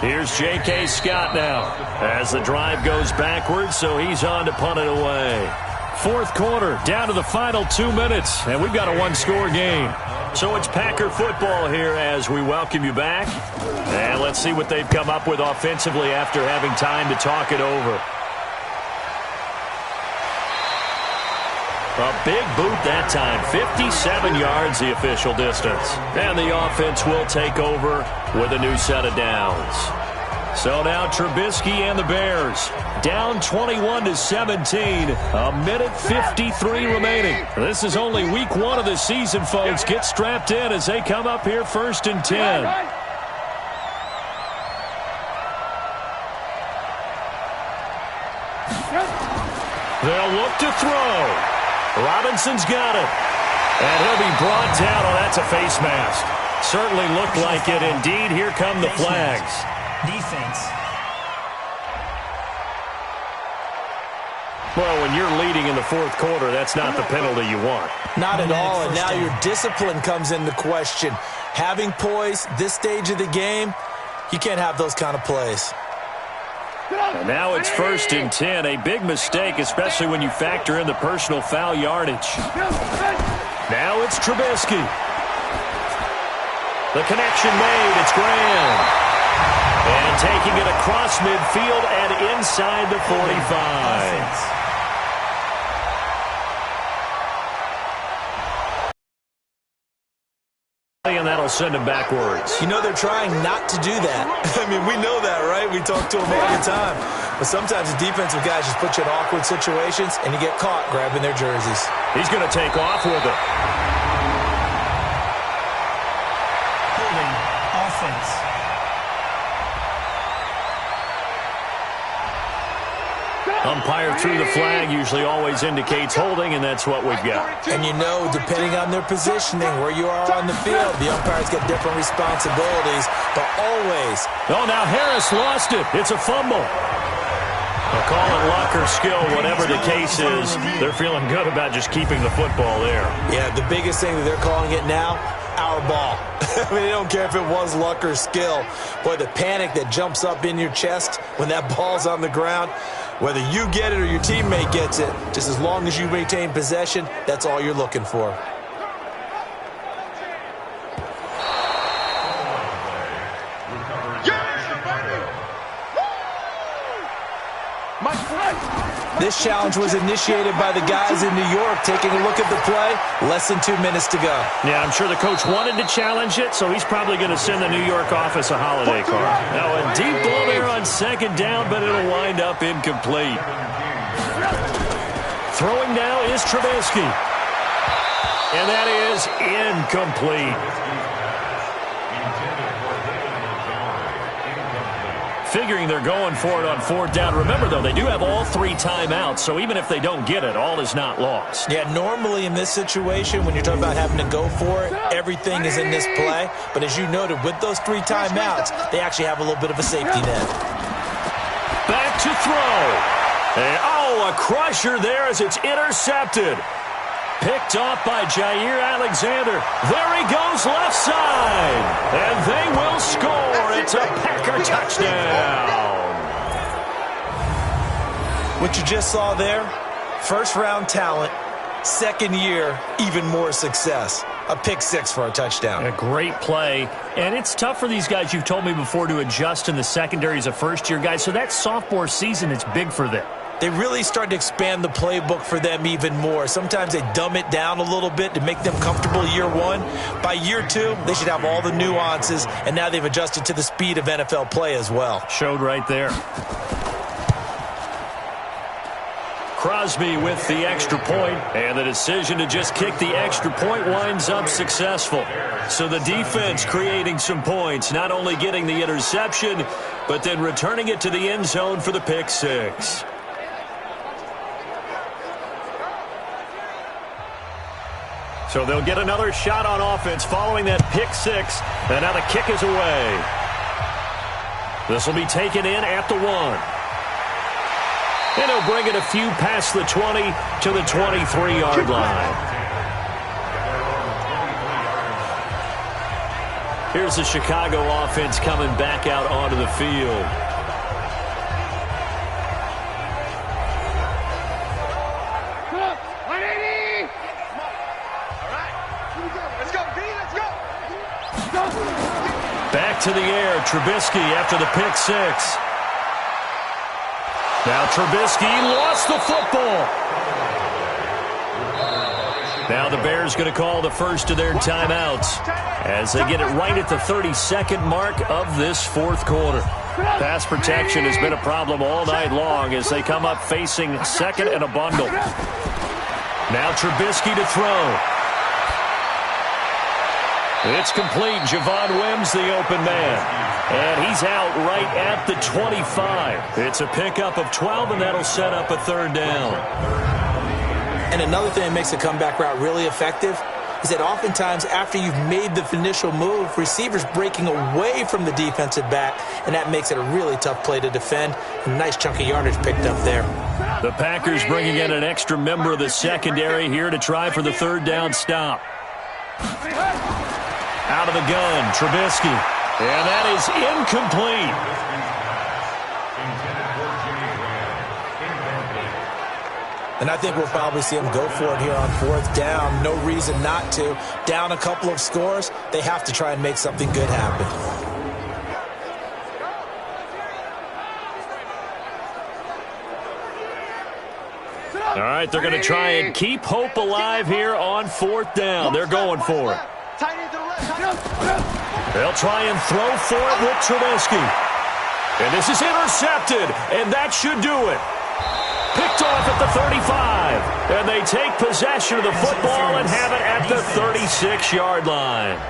Here's J.K. Scott now as the drive goes backwards, so he's on to punt it away. 4th quarter, down to the final 2 minutes, and we've got a one-score game. So it's Packer football here as we welcome you back. And let's see what they've come up with offensively after having time to talk it over. A big boot that time, 57 yards the official distance. And the offense will take over with a new set of downs. So now Trubisky and the Bears down 21-17. A minute 53 remaining. This is only week 1 of the season, folks. Get strapped in as they come up here 1st and 10. They'll look to throw. Robinson's got it. And he'll be brought down. Oh, that's a face mask. Certainly looked like it. Indeed, here come the flags. Defense. Well, when you're leading in the 4th quarter, that's not the penalty you want. Not at all, and now your discipline comes into question. Having poise this stage of the game, you can't have those kind of plays. And now it's 1st and 10. A big mistake, especially when you factor in the personal foul yardage. Now it's Trubisky. The connection made. It's Graham. And taking it across midfield and inside the 45. And that'll send him backwards. You know they're trying not to do that. I mean, we know that, right? We talk to them all the time. But sometimes the defensive guys just put you in awkward situations, and you get caught grabbing their jerseys. He's going to take off with it. Holding offense. Umpire threw the flag, usually always indicates holding, and that's what we've got. And you know, depending on their positioning, where you are on the field, the umpires get different responsibilities, but always. Oh, now Harris lost it. It's a fumble. They'll call it luck or skill, whatever the case is. They're feeling good about just keeping the football there. Yeah, the biggest thing that they're calling it now, our ball. I mean, they don't care if it was luck or skill. Boy, the panic that jumps up in your chest when that ball's on the ground, whether you get it or your teammate gets it, just as long as you maintain possession, that's all you're looking for. This challenge was initiated by the guys in New York. Taking a look at the play, less than 2 minutes to go. Yeah, I'm sure the coach wanted to challenge it, so he's probably going to send the New York office a holiday card. Now a deep ball there on second down, but it'll wind up incomplete. Throwing now is Trubisky. And that is incomplete. Figuring they're going for it on fourth down. Remember, though, they do have all 3 timeouts, so even if they don't get it, all is not lost. Yeah, normally in this situation, when you're talking about having to go for it, everything is in this play. But as you noted, with those 3 timeouts, they actually have a little bit of a safety net. Back to throw. And, a crusher there as it's intercepted. Picked off by Jair Alexander. There he goes left side. And they will score. It's a Packer touchdown. What you just saw there, first-round talent, second year, even more success. A pick 6 for a touchdown. A great play. And it's tough for these guys, you've told me before, to adjust in the secondary as a first-year guy. So that sophomore season, it's big for them. They really start to expand the playbook for them even more. Sometimes they dumb it down a little bit to make them comfortable year 1. By year 2, they should have all the nuances, and now they've adjusted to the speed of NFL play as well. Showed right there. Crosby with the extra point, and the decision to just kick the extra point winds up successful. So the defense creating some points, not only getting the interception, but then returning it to the end zone for the pick 6. So they'll get another shot on offense following that pick 6. And now the kick is away. This will be taken in at the 1. And he'll bring it a few past the 20 to the 23-yard line. Here's the Chicago offense coming back out onto the field. Back to the air, Trubisky after the pick 6. Now Trubisky lost the football. Now the Bears going to call the first of their timeouts as they get it right at the 32nd mark of this fourth quarter. Pass protection has been a problem all night long as they come up facing second and a bundle. Now Trubisky to throw. It's complete. Javon Wims, the open man. And he's out right at the 25. It's a pickup of 12, and that'll set up a third down. And another thing that makes a comeback route really effective is that oftentimes after you've made the initial move, receivers breaking away from the defensive back, and that makes it a really tough play to defend. A nice chunk of yardage picked up there. The Packers bringing in an extra member of the secondary here to try for the third down stop. Out of the gun, Trubisky. And that is incomplete. And I think we'll probably see them go for it here on fourth down. No reason not to. Down a couple of scores, they have to try and make something good happen. All right, they're going to try and keep hope alive here on fourth down. They're going for it. They'll try and throw for it with Trubisky. And this is intercepted, and that should do it. Picked off at the 35. And they take possession of the football and have it at the 36-yard line.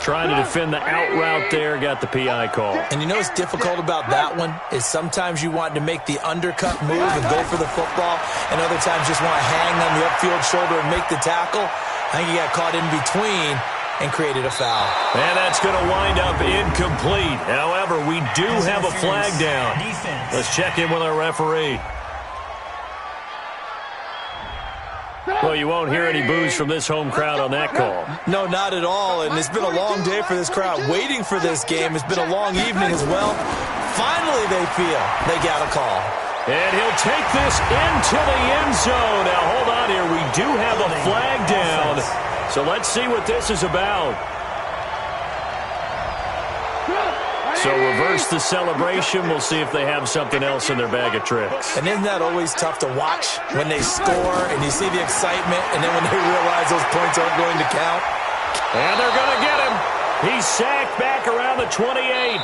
Trying to defend the out route there, got the PI call. And you know what's difficult about that one is sometimes you want to make the undercut move and go for the football, and other times just want to hang on the upfield shoulder and make the tackle. I think he got caught in between, and created a foul. And that's going to wind up incomplete. However, we do have a flag down. Defense. Let's check in with our referee. Well, you won't hear any boos from this home crowd on that call. No, not at all, and it's been a long day for this crowd. Waiting for this game. It's been a long evening as well. Finally, they feel they got a call. And he'll take this into the end zone. Now, hold on here. We do have a flag down. So let's see what this is about. So reverse the celebration. We'll see if they have something else in their bag of tricks. And isn't that always tough to watch when they score and you see the excitement and then when they realize those points aren't going to count? And they're going to get him. He's sacked back around the 28.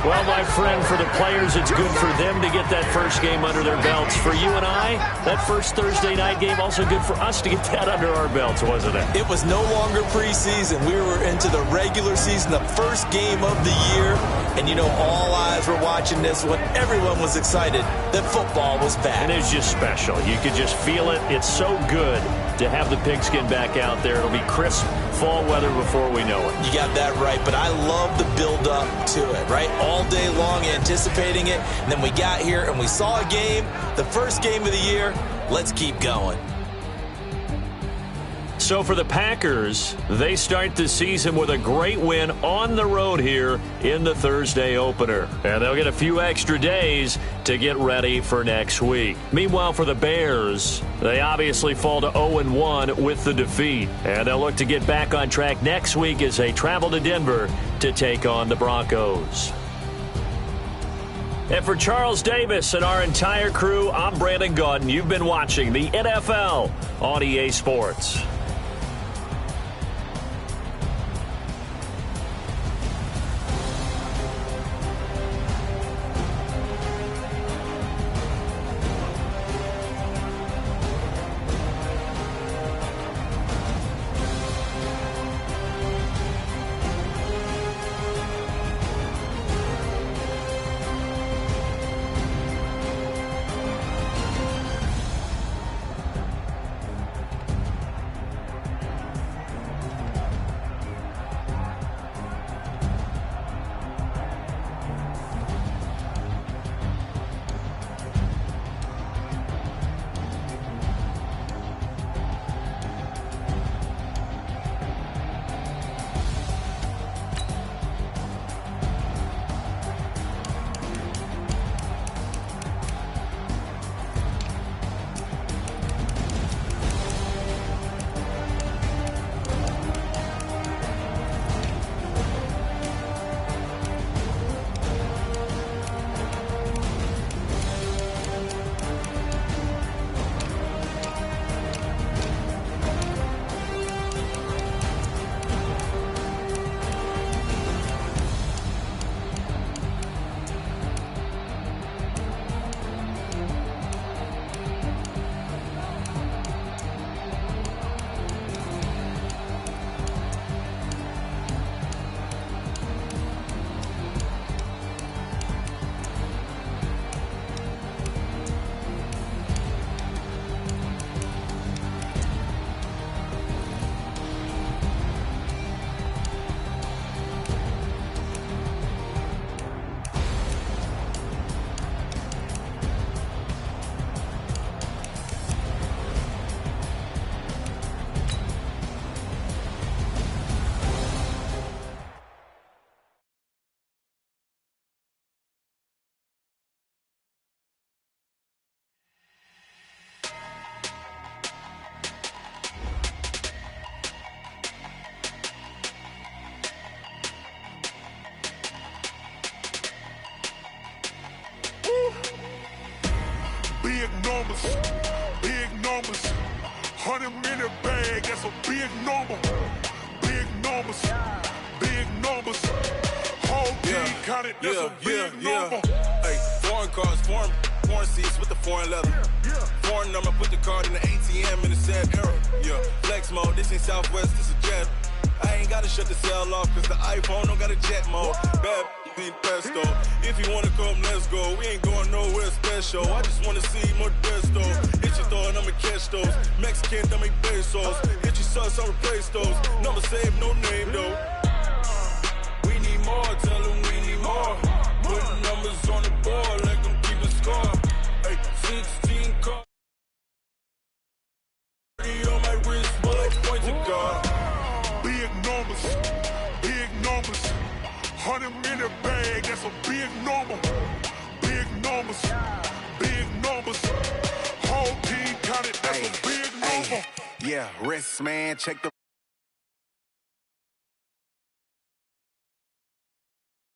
Well, my friend, for the players, it's good for them to get that first game under their belts. For you and I, that first Thursday night game, also good for us to get that under our belts, wasn't it? It was no longer preseason. We were into the regular season, the first game of the year. And, you know, all eyes were watching this when everyone was excited that football was back. And it's just special. You could just feel it. It's so good to have the pigskin back out there. It'll be crisp fall weather before we know it. You got that right, but I love the build-up to it, right? All day long anticipating it, and then we got here and we saw a game, the first game of the year. Let's keep going. So for the Packers, they start the season with a great win on the road here in the Thursday opener. And they'll get a few extra days to get ready for next week. Meanwhile, for the Bears, they obviously fall to 0-1 with the defeat. And they'll look to get back on track next week as they travel to Denver to take on the Broncos. And for Charles Davis and our entire crew, I'm Brandon Gaudin. You've been watching the NFL on EA Sports. Big numbers, 100-minute bag, that's a big number. Big numbers, whole team counted, that's a big number. Hey, foreign cars, foreign seats with the foreign leather. Foreign number, put the card in the ATM in the sad era. Yeah, flex mode, this ain't Southwest, this a jet. I ain't gotta shut the cell off, cause the iPhone don't got a jet mode. Bad Pesto. If you wanna come, let's go. We ain't going nowhere special. I just wanna see Modesto. Hit your thought, I'ma catch those. Mexican, I make pesos. Hit your sus, I'll replace those. Number save, no name though. We need more, tell them we need more. Putting numbers on the board, like them keep a score. Hey, 16 cards. On my wrist, bullet point to God. Big numbers, big numbers. 100-minute bag, that's a big number. Big numbers, big numbers. Whole team counted, that's a big number. Yeah, wrist man, check the